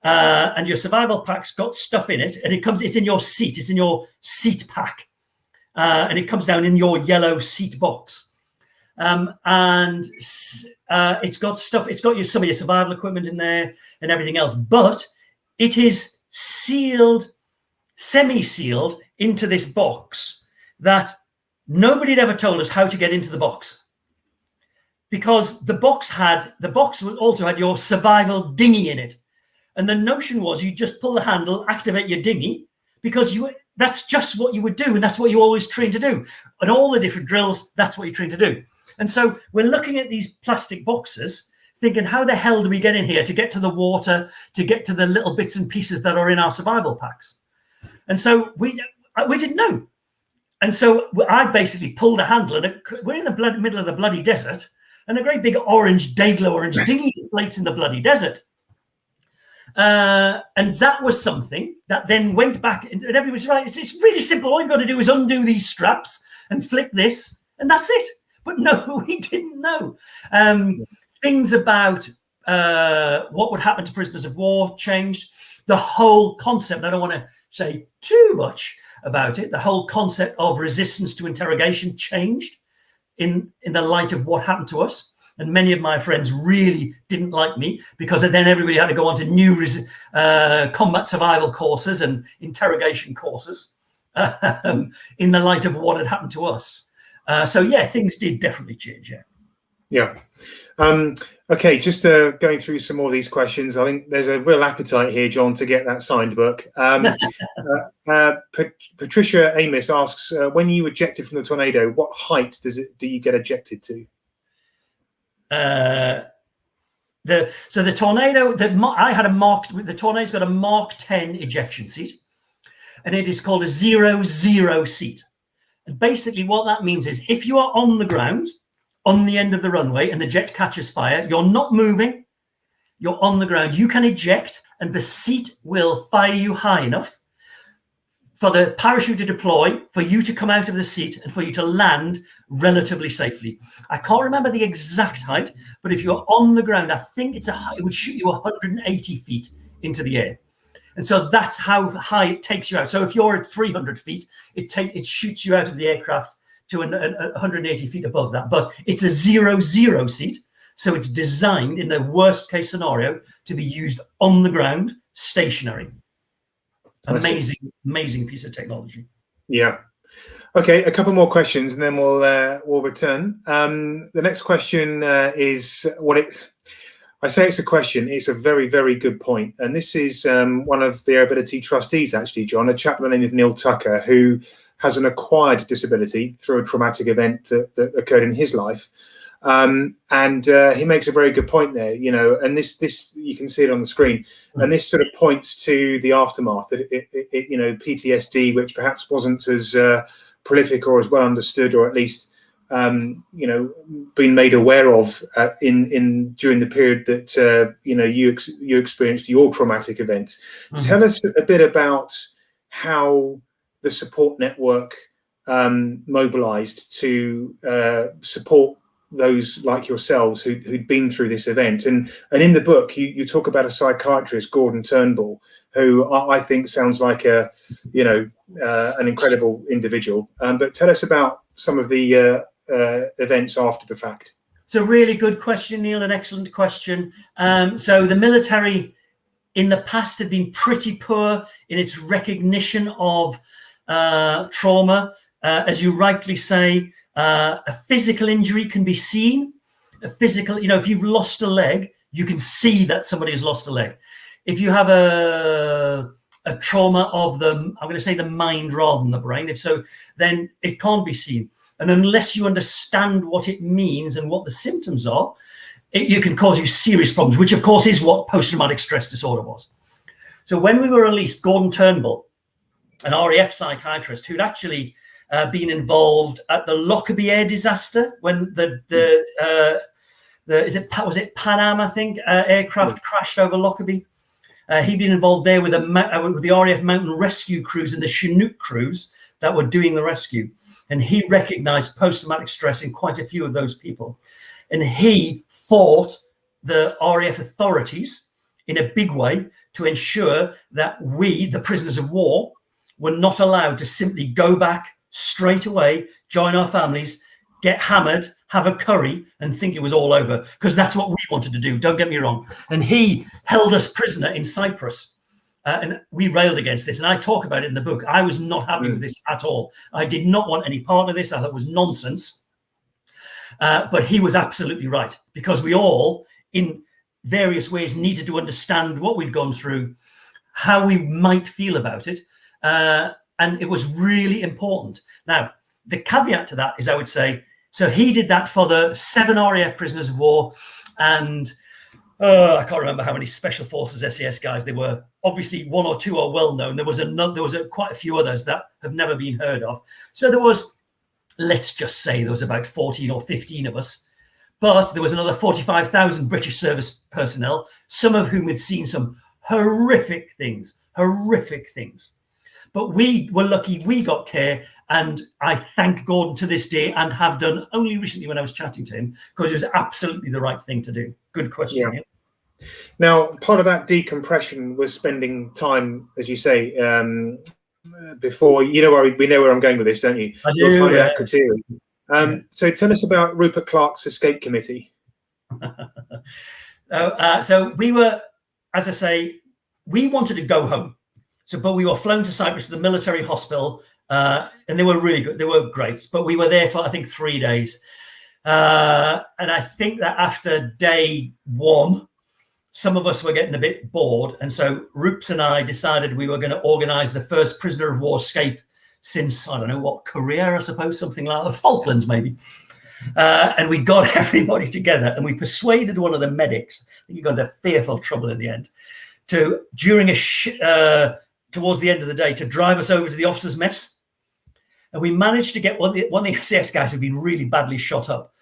And your survival pack's got stuff in it, and it's in your seat. It's in your seat pack. And it comes down in your yellow seat box. And it's got stuff, it's got some of your survival equipment in there and everything else, but it is sealed, semi-sealed into this box that nobody had ever told us how to get into the box, because the box also had your survival dinghy in it. And the notion was you just pull the handle, activate your dinghy, because that's just what you would do. And that's what you always train to do. And all the different drills, that's what you train to do. And so we're looking at these plastic boxes thinking, how the hell do we get in here to get to the water, to get to the little bits and pieces that are in our survival packs? And so we didn't know. And so I basically pulled a handle, and we're in the middle of the bloody desert, and a great big orange, day-glow orange dinghy floats in the bloody desert. And that was something that then went back, and everybody's right. It's really simple. All you've got to do is undo these straps and flick this, and that's it. But no, we didn't know. Things about what would happen to prisoners of war changed. The whole concept, I don't want to say too much about it, the whole concept of resistance to interrogation changed in the light of what happened to us. And many of my friends really didn't like me, because then everybody had to go on to new combat survival courses and interrogation courses in the light of what had happened to us. So, yeah, things did definitely change, Yeah. Okay, just going through some more of these questions. I think there's a real appetite here, John, to get that signed book. Patricia Amos asks, when you ejected from the Tornado, what height do you get ejected to? The Tornado, the Tornado's got a Mark 10 ejection seat, and it is called a 0-0 seat. And basically what that means is, if you are on the ground on the end of the runway and the jet catches fire, you're not moving, you're on the ground, you can eject, and the seat will fire you high enough for the parachute to deploy, for you to come out of the seat, and for you to land relatively safely. I can't remember the exact height, but if you're on the ground, I think it would shoot you 180 feet into the air. And so that's how high it takes you out. So if you're at 300 feet, it shoots you out of the aircraft to 180 feet above that. But it's a 0-0 seat. So it's designed, in the worst case scenario, to be used on the ground, stationary. Amazing piece of technology. Yeah. Okay, a couple more questions, and then we'll return. The next question is I say it's a question. It's a very, very good point, and this is one of the Aerobility trustees, actually, John, a chap by the name of Neil Tucker, who has an acquired disability through a traumatic event that occurred in his life. And he makes a very good point there, and this you can see it on the screen, and this sort of points to the aftermath, that PTSD, which perhaps wasn't as prolific or as well understood, or at least been made aware of during the period that you experienced your traumatic event. Tell us a bit about how the support network mobilized to support those like yourselves who'd been through this event. And in the book, you talk about a psychiatrist, Gordon Turnbull, who I think sounds like an incredible individual. But tell us about some of the events after the fact. It's a really good question, Neil, an excellent question. So the military in the past had been pretty poor in its recognition of trauma. As you rightly say, a physical injury can be seen. If you've lost a leg, you can see that somebody has lost a leg. If you have a trauma of I'm going to say the mind rather than the brain, then it can't be seen. And unless you understand what it means and what the symptoms are, it can cause you serious problems, which of course is what post-traumatic stress disorder was. So when we were released, Gordon Turnbull, an RAF psychiatrist who'd actually been involved at the Lockerbie air disaster when was it Pan Am, I think, aircraft crashed over Lockerbie. He'd been involved there with the RAF mountain rescue crews and the Chinook crews that were doing the rescue. And he recognized post-traumatic stress in quite a few of those people. And he fought the RAF authorities in a big way to ensure that we, the prisoners of war, were not allowed to simply go back straight away, join our families, get hammered, have a curry, and think it was all over, because that's what we wanted to do, don't get me wrong. And he held us prisoner in Cyprus, and we railed against this, and I talk about it in the book. I was not happy with this at all. I did not want any part of this. I thought it was nonsense, but he was absolutely right, because we all, in various ways, needed to understand what we'd gone through, how we might feel about it, and it was really important. Now, the caveat to that is, I would say, so he did that for the 7 RAF prisoners of war, and I can't remember how many Special Forces SAS guys there were. Obviously, 1 or 2 are well known. There was quite a few others that have never been heard of. So there was, let's just say, there was about 14 or 15 of us, but there was another 45,000 British service personnel, some of whom had seen some horrific things. But we were lucky we got care, and I thank Gordon to this day, and have done only recently when I was chatting to him, because it was absolutely the right thing to do. Good question. Yeah. Now, part of that decompression was spending time, as you say, before, we know where I'm going with this, don't you? I do. Your time at Akrotiri. So tell us about Rupert Clarke's escape committee. So we were, as I say, we wanted to go home. But we were flown to Cyprus to the military hospital, and they were really good. They were great. But we were there for, I think, 3 days. And I think that after day 1, some of us were getting a bit bored. And so Roops and I decided we were going to organize the first prisoner of war escape since, I don't know what, Korea, I suppose, something like the Falklands, maybe. And we got everybody together, and we persuaded one of the medics, I think he got into fearful trouble in the end, to, during towards the end of the day, to drive us over to the officers' mess. And we managed to get one of the SAS guys who'd been really badly shot up.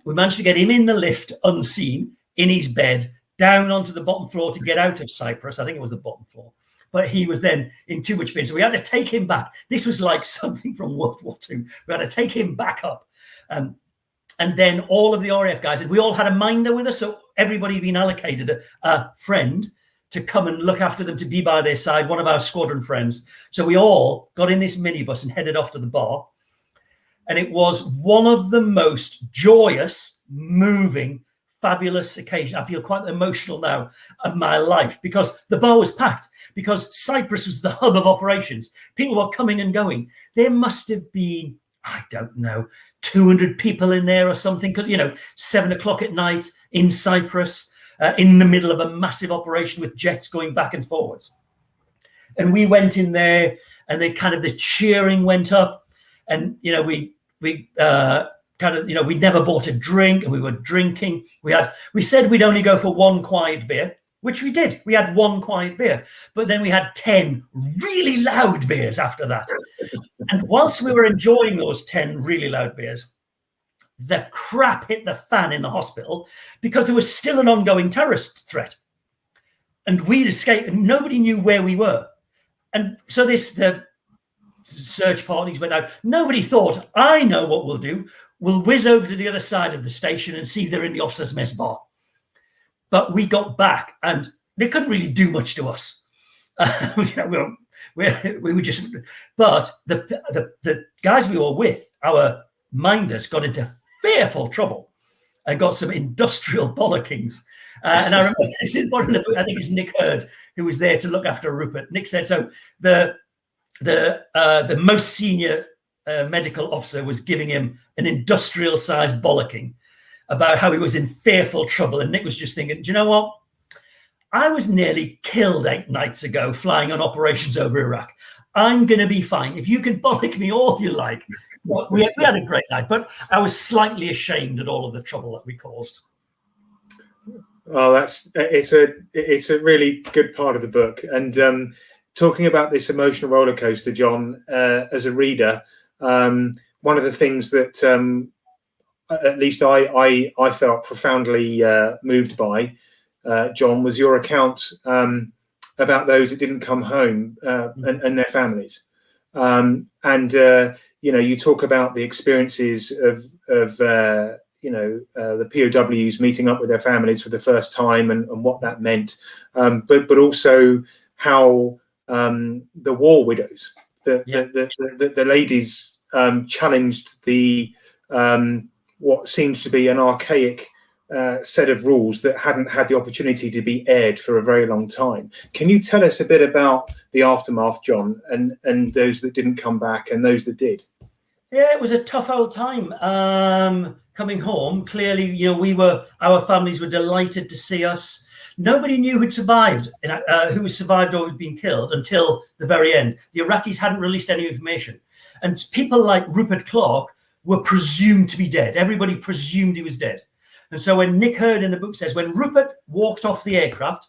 We managed to get him in the lift unseen, in his bed, down onto the bottom floor to get out of Cyprus. I think it was the bottom floor. But he was then in too much pain. So we had to take him back. This was like something from World War II. We had to take him back up. And then all of the RAF guys, and we all had a minder with us. So everybody had been allocated a friend to come and look after them, to be by their side, one of our squadron friends. So we all got in this minibus and headed off to the bar. And it was one of the most joyous, moving, fabulous occasions. I feel quite emotional now of my life, because the bar was packed, because Cyprus was the hub of operations. People were coming and going. There must have been, I don't know, 200 people in there or something, because, 7 o'clock at night in Cyprus, in the middle of a massive operation with jets going back and forwards. And we went in there, and the cheering went up, and we never bought a drink, and we were drinking. We said we'd only go for one quiet beer, which we did. We had one quiet beer, but then we had 10 really loud beers after that. And whilst we were enjoying those 10 really loud beers, the crap hit the fan in the hospital because there was still an ongoing terrorist threat. And we'd escaped, and nobody knew where we were. And so the search parties went out. Nobody thought, I know what we'll do. We'll whiz over to the other side of the station and see if they're in the officers' mess bar. But we got back, and they couldn't really do much to us. We were just, but the guys we were with, our minders, got into fearful trouble and got some industrial bollockings. And I remember this is one of the, I think it's Nick Hurd who was there to look after Rupert. Nick said, so the most senior medical officer was giving him an industrial-sized bollocking about how he was in fearful trouble. And Nick was just thinking, do you know what? I was nearly killed 8 nights ago flying on operations over Iraq. I'm going to be fine. If you can bollock me all you like. Well, we had a great night, but I was slightly ashamed at all of the trouble that we caused. Oh, it's a really good part of the book. And talking about this emotional roller coaster, John, as a reader, one of the things that at least I felt profoundly moved by, John, was your account about those that didn't come home and their families. You talk about the experiences of the POWs meeting up with their families for the first time and what that meant, but also how the war widows, the ladies challenged the what seems to be an archaic set of rules that hadn't had the opportunity to be aired for a very long time. Can you tell us a bit about the aftermath, John, and those that didn't come back and those that did? Yeah, it was a tough old time coming home. Clearly, our families were delighted to see us. Nobody knew who survived or had been killed until the very end. The Iraqis hadn't released any information. And people like Rupert Clark were presumed to be dead. Everybody presumed he was dead. And so when Nick Hurd in the book says, when Rupert walked off the aircraft,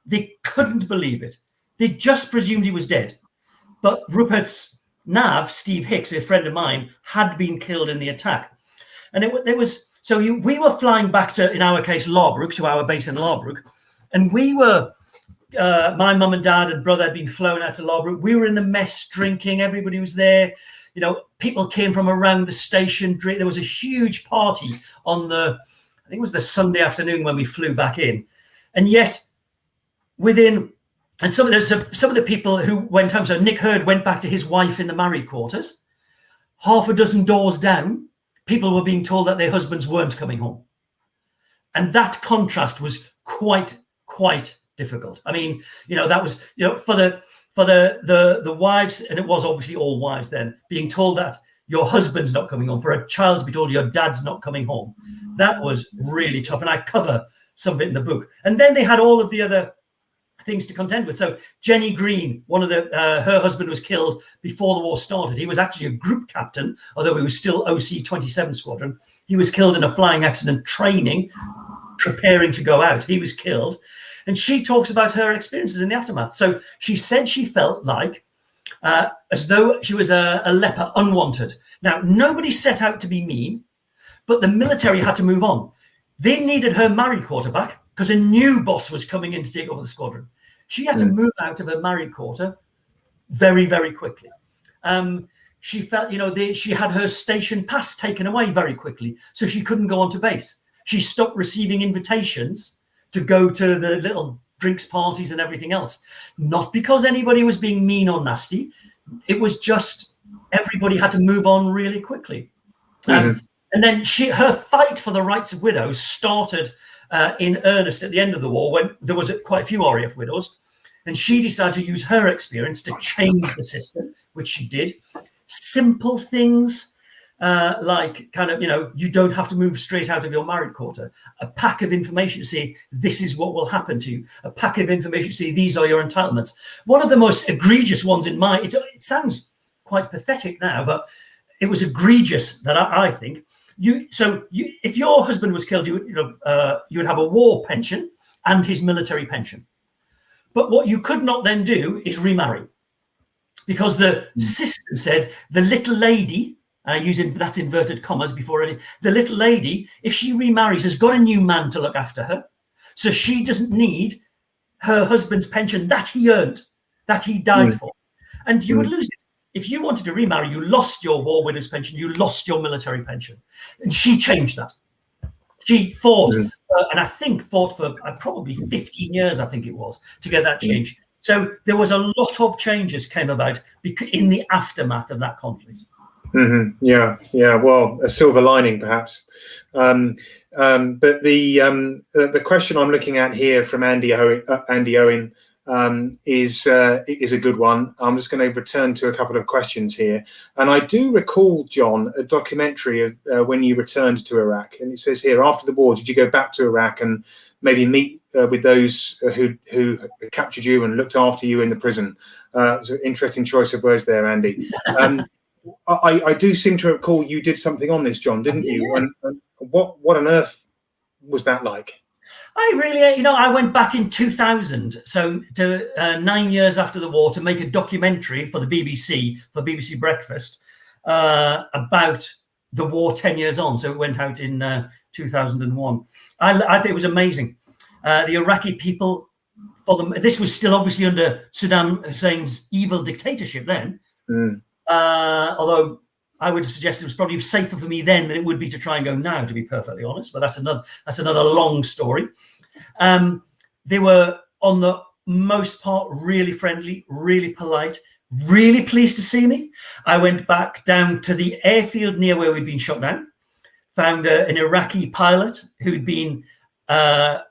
they couldn't believe it. They just presumed he was dead. But Rupert's nav, Steve Hicks, a friend of mine, had been killed in the attack. And we were flying back to, in our case, Larbrook, to our base in Larbrook. And we were, my mum and dad and brother had been flown out to Larbrook. We were in the mess drinking. Everybody was there. People came from around the station. There was a huge party on I think it was the Sunday afternoon when we flew back in. And yet some of the people who went home, so Nick Hurd went back to his wife in the married quarters. Half a dozen doors down, people were being told that their husbands weren't coming home. And that contrast was quite difficult. I mean, that was, for the wives, and it was obviously all wives then, being told that your husband's not coming home, for a child to be told your dad's not coming home. That was really tough. And I cover some of it in the book. And then they had all of the other things to contend with. So Jenny Green, her husband was killed before the war started. He was actually a group captain, although he was still OC 27 Squadron. He was killed in a flying accident training, preparing to go out. He was killed. And she talks about her experiences in the aftermath. So she said she felt like as though she was a leper, unwanted. Now, nobody set out to be mean, but the military had to move on. They needed her married quarter back because a new boss was coming in to take over the squadron. She had to move out of her married quarter very, very quickly. She felt, she had her station pass taken away very quickly, so she couldn't go onto base. She stopped receiving invitations to go to the little drinks parties and everything else. Not because anybody was being mean or nasty. It was just everybody had to move on really quickly. And then her fight for the rights of widows started in earnest at the end of the war when there was quite a few RAF widows. And she decided to use her experience to change the system, which she did. Simple things like kind of, you don't have to move straight out of your married quarter. A pack of information to say, this is what will happen to you. A pack of information to say, these are your entitlements. One of the most egregious ones in it sounds quite pathetic now, but it was egregious that I think. If your husband was killed, you would have a war pension and his military pension. But what you could not then do is remarry, because the system said the little lady, using that's inverted commas before the little lady, if she remarries, has got a new man to look after her, so she doesn't need her husband's pension that he earned, that he died for, and you would lose it. If you wanted to remarry, you lost your war widow's pension, you lost your military pension. And she changed that. She fought, and I think fought for probably 15 years, I think it was, to get that change. So there was a lot of changes came about in the aftermath of that conflict. Yeah. Well, a silver lining, perhaps. But the question I'm looking at here from Andy Owen is a good one. I'm just going to return to a couple of questions here, and I do recall, John, a documentary of when you returned to Iraq, and it says here, after the war, did you go back to Iraq and maybe meet with those who captured you and looked after you in the prison? It's an interesting choice of words there, Andy. I do seem to recall you did something on this, John, didn't you? And what on earth was that like? I really, I went back in 2000, so to 9 years after the war, to make a documentary for the BBC, for BBC Breakfast, about the war 10 years on. So it went out in 2001. I think it was amazing. The Iraqi people, this was still obviously under Saddam Hussein's evil dictatorship then. Although I would suggest it was probably safer for me then than it would be to try and go now, to be perfectly honest. But that's another long story. They were, on the most part, really friendly, really polite, really pleased to see me. I went back down to the airfield near where we'd been shot down, found an Iraqi pilot who'd been, I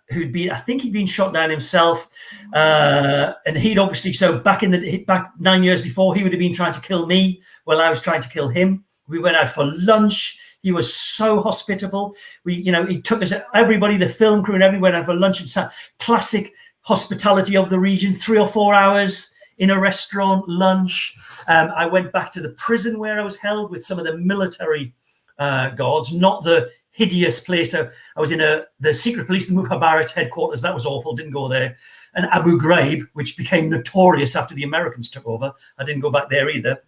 think he'd been shot down himself, and he'd obviously, so back 9 years before, he would have been trying to kill me while I was trying to kill him. We went out for lunch. He was so hospitable. He took us, everybody, the film crew and everyone, went out for lunch, and sat, classic hospitality of the region, 3 or 4 hours in a restaurant, lunch. I went back to the prison where I was held with some of the military guards, not the hideous place. I was in the secret police, the Mukhabarat headquarters. That was awful. Didn't go there. And Abu Ghraib, which became notorious after the Americans took over. I didn't go back there either.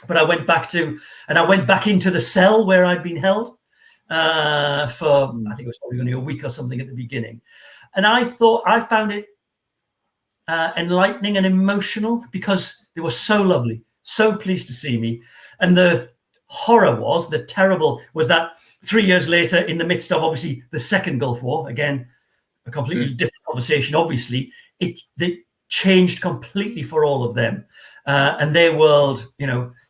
But I went back into the cell where I'd been held for, I think it was probably only a week or something at the beginning. And I found it enlightening and emotional, because they were so lovely, so pleased to see me. And the terrible was that 3 years later, in the midst of obviously the second Gulf War, again, a completely different conversation, obviously, it changed completely for all of them. And their world,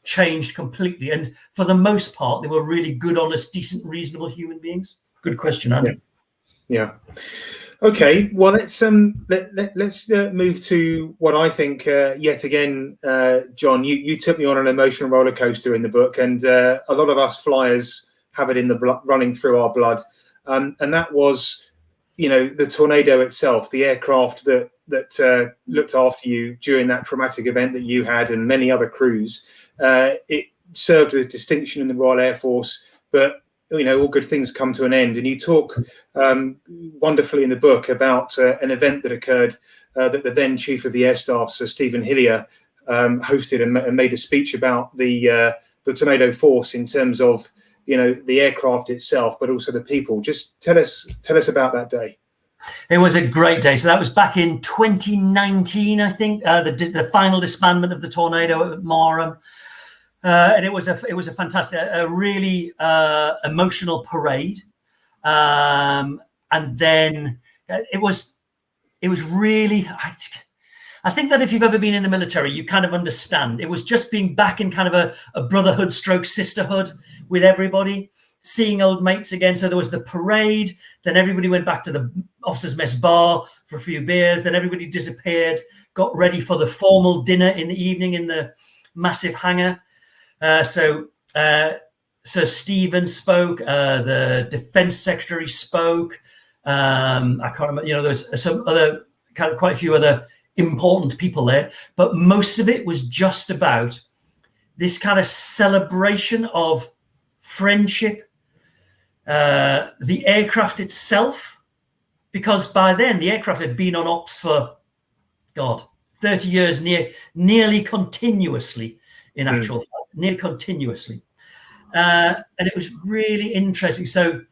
changed completely. And for the most part, they were really good, honest, decent, reasonable human beings. Good question, Andy. Yeah. Okay. Well, let's move to what I think yet again, John. You took me on an emotional roller coaster in the book, and a lot of us flyers have it in the blood, running through our blood, and that was, the Tornado itself, the aircraft that looked after you during that traumatic event that you had, and many other crews. It served with distinction in the Royal Air Force, but all good things come to an end. And you talk wonderfully in the book about an event that occurred that the then Chief of the Air Staff, Sir Stephen Hillier, hosted and made a speech about the Tornado Force in terms of the aircraft itself, but also the people. Just tell us about that day. It was a great day. So that was back in 2019, I think, the final disbandment of the Tornado at Marham. And it was a fantastic, a really emotional parade, and then it was really. I think that if you've ever been in the military, you kind of understand. It was just being back in kind of a brotherhood stroke sisterhood with everybody, seeing old mates again. So there was the parade, then everybody went back to the officers' mess bar for a few beers, then everybody disappeared, got ready for the formal dinner in the evening in the massive hangar. So Sir Stephen spoke. The Defence Secretary spoke. I can't remember. There's some other quite a few other important people there, but most of it was just about this kind of celebration of friendship, the aircraft itself, because by then the aircraft had been on ops for 30 years, nearly continuously, in actual fact, nearly continuously. And it was really interesting. So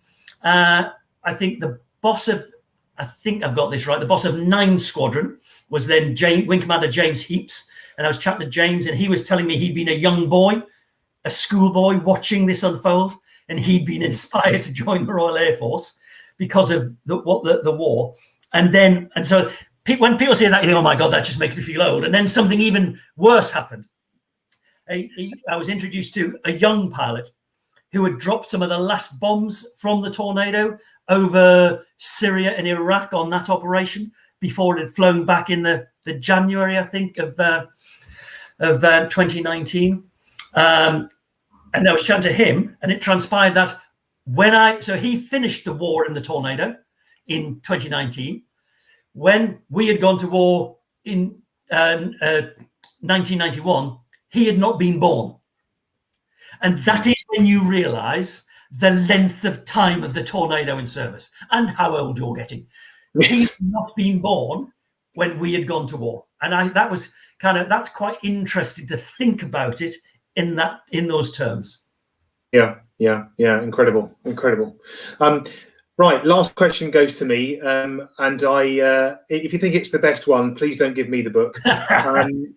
I think the boss of, I think I've got this right, the boss of 9 Squadron was then Wing Commander James Heaps. And I was chatting to James, and he was telling me he'd been a young boy, a schoolboy, watching this unfold, and he'd been inspired to join the Royal Air Force because of the war. And so when people say that, you think, oh my God, that just makes me feel old. And then something even worse happened. I was introduced to a young pilot who had dropped some of the last bombs from the Tornado over Syria and Iraq on that operation before it had flown back in the January, I think, of 2019. And I was chatting to him, and it transpired that so he finished the war in the Tornado in 2019. When we had gone to war in 1991, he had not been born. And that is when you realize the length of time of the Tornado in service and how old you're getting. Yes. He'd not been born when we had gone to war. And that's quite interesting to think about it in those terms. Yeah. Incredible. Right, last question goes to me, and if you think it's the best one, please don't give me the book. I'm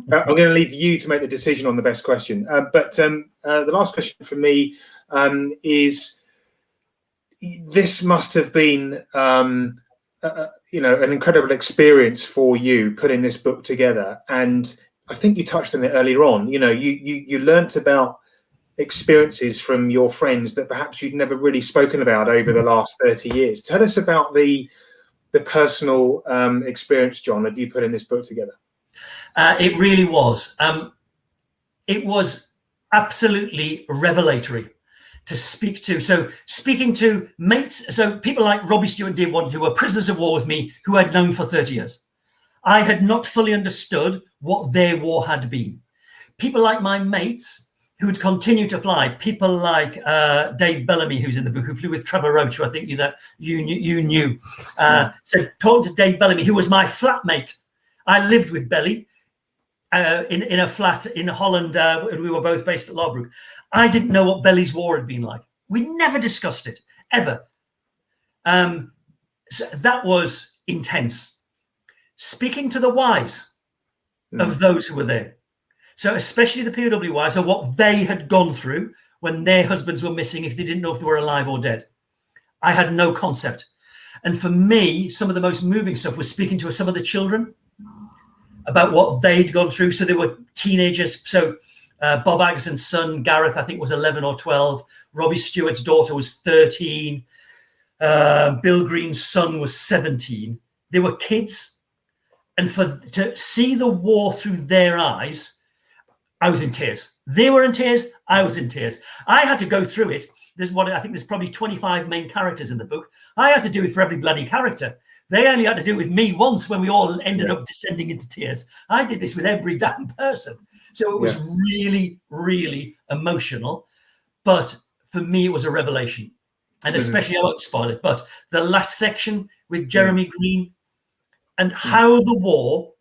going to leave you to make the decision on the best question. But the last question for me is: this must have been, an incredible experience for you putting this book together. And I think you touched on it earlier on. You learnt about experiences from your friends that perhaps you'd never really spoken about over the last 30 years. Tell us about the personal experience, John, of you putting this book together. It really was. It was absolutely revelatory to speak to. So speaking to mates, so people like Robbie Stewart and Dearwater, who were prisoners of war with me, who I'd known for 30 years. I had not fully understood what their war had been. People like my mates who would continue to fly, people like Dave Bellamy, who's in the book, who flew with Trevor Roach, who I think that you knew. So talking to Dave Bellamy, who was my flatmate. I lived with Belly in a flat in Holland, and we were both based at Larbrook. I didn't know what Belly's war had been like. We never discussed it, ever. So that was intense. Speaking to the wives of those who were there. So especially the POW wives, or what they had gone through when their husbands were missing, if they didn't know if they were alive or dead. I had no concept. And for me, some of the most moving stuff was speaking to some of the children about what they'd gone through. So they were teenagers. So Bob Agson's son, Gareth, I think was 11 or 12. Robbie Stewart's daughter was 13. Bill Green's son was 17. They were kids. And to see the war through their eyes, I was in tears. They were in tears. I was in tears. I had to go through it. I think there's probably 25 main characters in the book. I had to do it for every bloody character. They only had to do it with me once when we all ended up descending into tears. I did this with every damn person. So it was really, really emotional. But for me, it was a revelation. And especially, I won't spoil it, but the last section with Jeremy Green and how the war,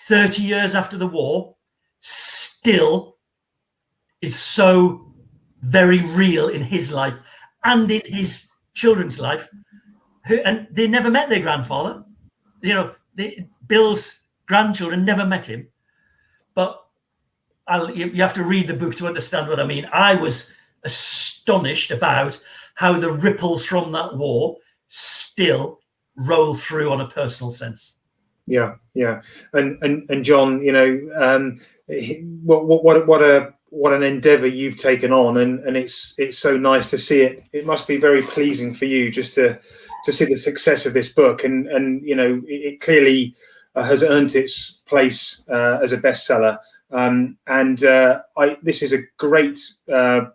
30 years after the war, still is so very real in his life and in his children's life. And they never met their grandfather. Bill's grandchildren never met him. But you have to read the book to understand what I mean. I was astonished about how the ripples from that war still roll through on a personal sense. Yeah. And John, what an endeavor you've taken on, and it's so nice to see it. It must be very pleasing for you just to see the success of this book, and it clearly has earned its place as a bestseller This is a great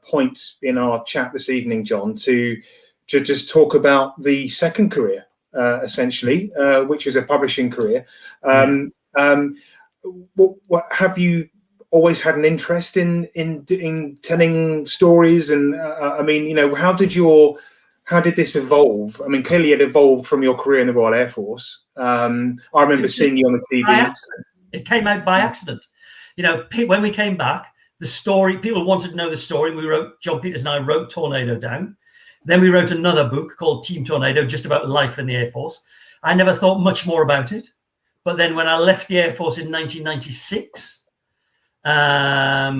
point in our chat this evening, John, to just talk about the second career, essentially, which is a publishing career. What have you always had an interest in telling stories? And I mean, you know, how did this evolve? I mean, clearly it evolved from your career in the Royal Air Force. I remember seeing you on the TV. By accident. It came out by accident. You know, when we came back, the story, people wanted to know the story. John Peters and I wrote Tornado down. Then we wrote another book called Team Tornado, just about life in the Air Force. I never thought much more about it. But then when I left the Air Force in 1996, I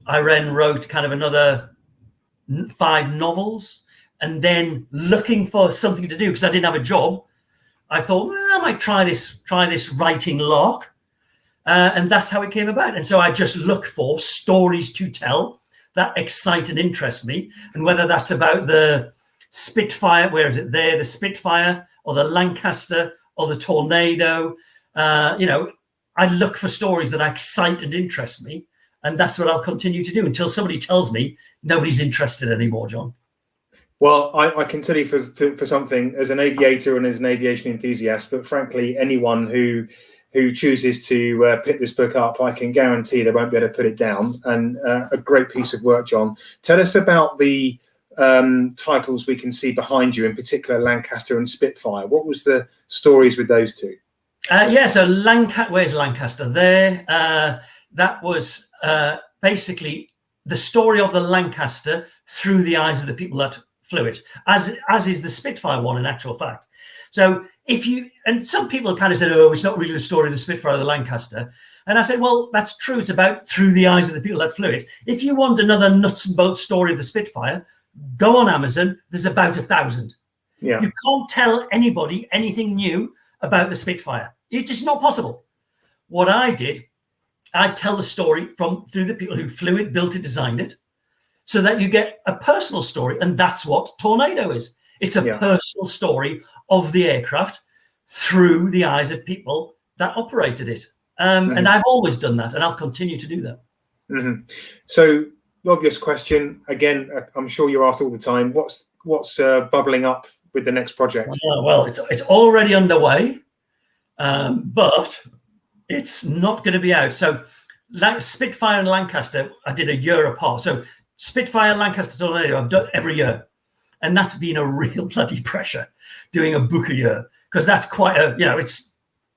then wrote kind of another 5 novels. And then looking for something to do, because I didn't have a job, I thought, well, I might try this writing lark. And that's how it came about. And so I just look for stories to tell that excite and interest me. And whether that's about the Spitfire, where is it there, the Spitfire, or the Lancaster, or the Tornado, you know, I look for stories that excite and interest me. And that's what I'll continue to do until somebody tells me nobody's interested anymore, John. Well, I can tell you for something, as an aviator and as an aviation enthusiast, but frankly, anyone who chooses to pick this book up, I can guarantee they won't be able to put it down. And a great piece of work, John. Tell us about the titles we can see behind you, in particular Lancaster and Spitfire. What was the stories with those two? So where's Lancaster? There. That was basically the story of the Lancaster through the eyes of the people that flew it, as is the Spitfire one, in actual fact. So and some people kind of said, oh, it's not really the story of the Spitfire or the Lancaster. And I said, well, that's true. It's about through the eyes of the people that flew it. If you want another nuts and bolts story of the Spitfire, go on Amazon. There's about 1,000. Yeah. You can't tell anybody anything new about the Spitfire. It's just not possible. What I did, I tell the story through the people who flew it, built it, designed it, so that you get a personal story. And that's what Tornado is. It's a personal story of the aircraft through the eyes of people that operated it. And I've always done that, and I'll continue to do that. Mm-hmm. So the obvious question, again, I'm sure you're asked all the time, what's bubbling up with the next project? Well, it's already underway, but it's not going to be out. So like Spitfire and Lancaster, I did a year apart. So Spitfire, Lancaster, Tornado, I've done every year. And that's been a real bloody pressure, doing a book a year, because that's quite a,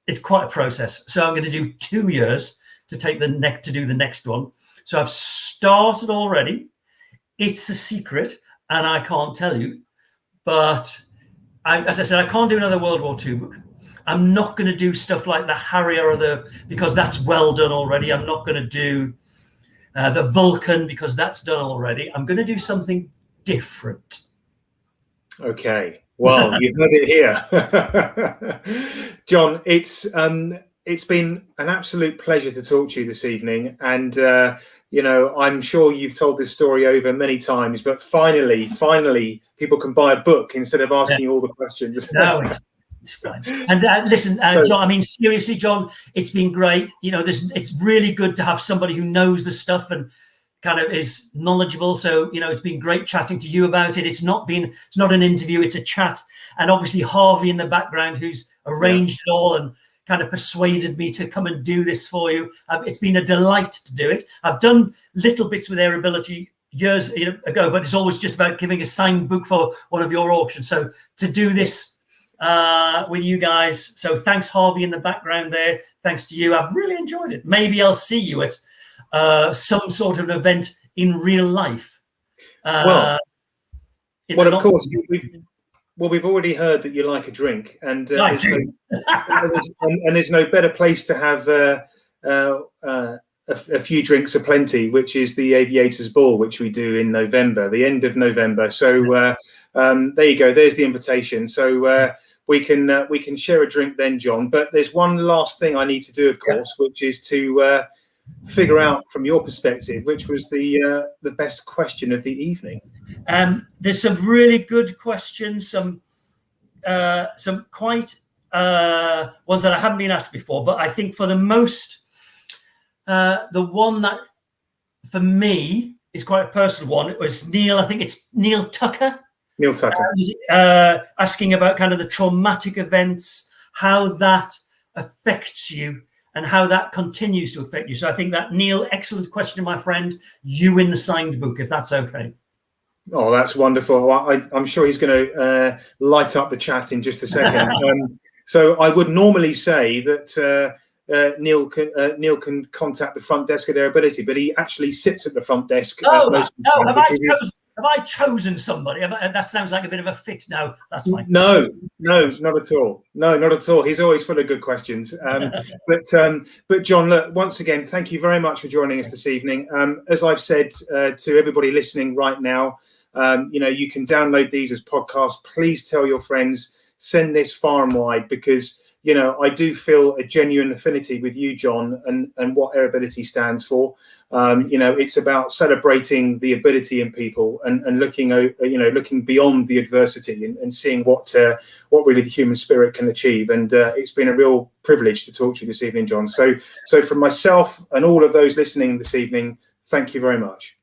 it's quite a process. So I'm going to do 2 years to do the next one. So I've started already. It's a secret, and I can't tell you. But as I said, I can't do another World War II book. I'm not going to do stuff like the Harrier because that's well done already. I'm not going to do the Vulcan because that's done already. I'm going to do something different. Okay. Well, you've heard it here. John, it's been an absolute pleasure to talk to you this evening. And, I'm sure you've told this story over many times, but finally, people can buy a book instead of asking you all the questions. No, it's fine. And listen, John, I mean, seriously, John, it's been great. It's really good to have somebody who knows the stuff and kind of is knowledgeable. So, it's been great chatting to you about it. It's not an interview, it's a chat. And obviously Harvey in the background, who's arranged it all and kind of persuaded me to come and do this for you. It's been a delight to do it. I've done little bits with Aerobility years ago, but it's always just about giving a signed book for one of your auctions. So to do this with you guys. So thanks, Harvey, in the background there. Thanks to you. I've really enjoyed it. Maybe I'll see you at some sort of event in real life. Of course, we've already heard that you like a drink, and there's no better place to have a few drinks aplenty, which is the Aviators Ball, which we do in November, the end of November. So there you go. There's the invitation. So we can share a drink then, John. But there's one last thing I need to do, of course, which is to figure out from your perspective which was the best question of the evening. There's some really good questions, some quite ones that I haven't been asked before, but I think for the most The one that for me is quite a personal one. It was Neil. I think it's Neil Tucker. Neil Tucker. Asking about kind of the traumatic events, how that affects you and how that continues to affect you. So I think that, Neil, excellent question, my friend. You in the signed book, if that's okay. Oh, that's wonderful. Well, I'm sure he's going to light up the chat in just a second. So I would normally say that Neil can contact the front desk at Aerobility, but he actually sits at the front desk. Have I chosen somebody? That sounds like a bit of a fix. No, that's fine. No, not at all. No, not at all. He's always full of good questions. But John, look, once again, thank you very much for joining us this evening. As I've said to everybody listening right now, you can download these as podcasts. Please tell your friends, send this far and wide, because I do feel a genuine affinity with you, John, and what Aerobility stands for. It's about celebrating the ability in people and looking beyond the adversity and seeing what really the human spirit can achieve. And it's been a real privilege to talk to you this evening, John. So from myself and all of those listening this evening, thank you very much.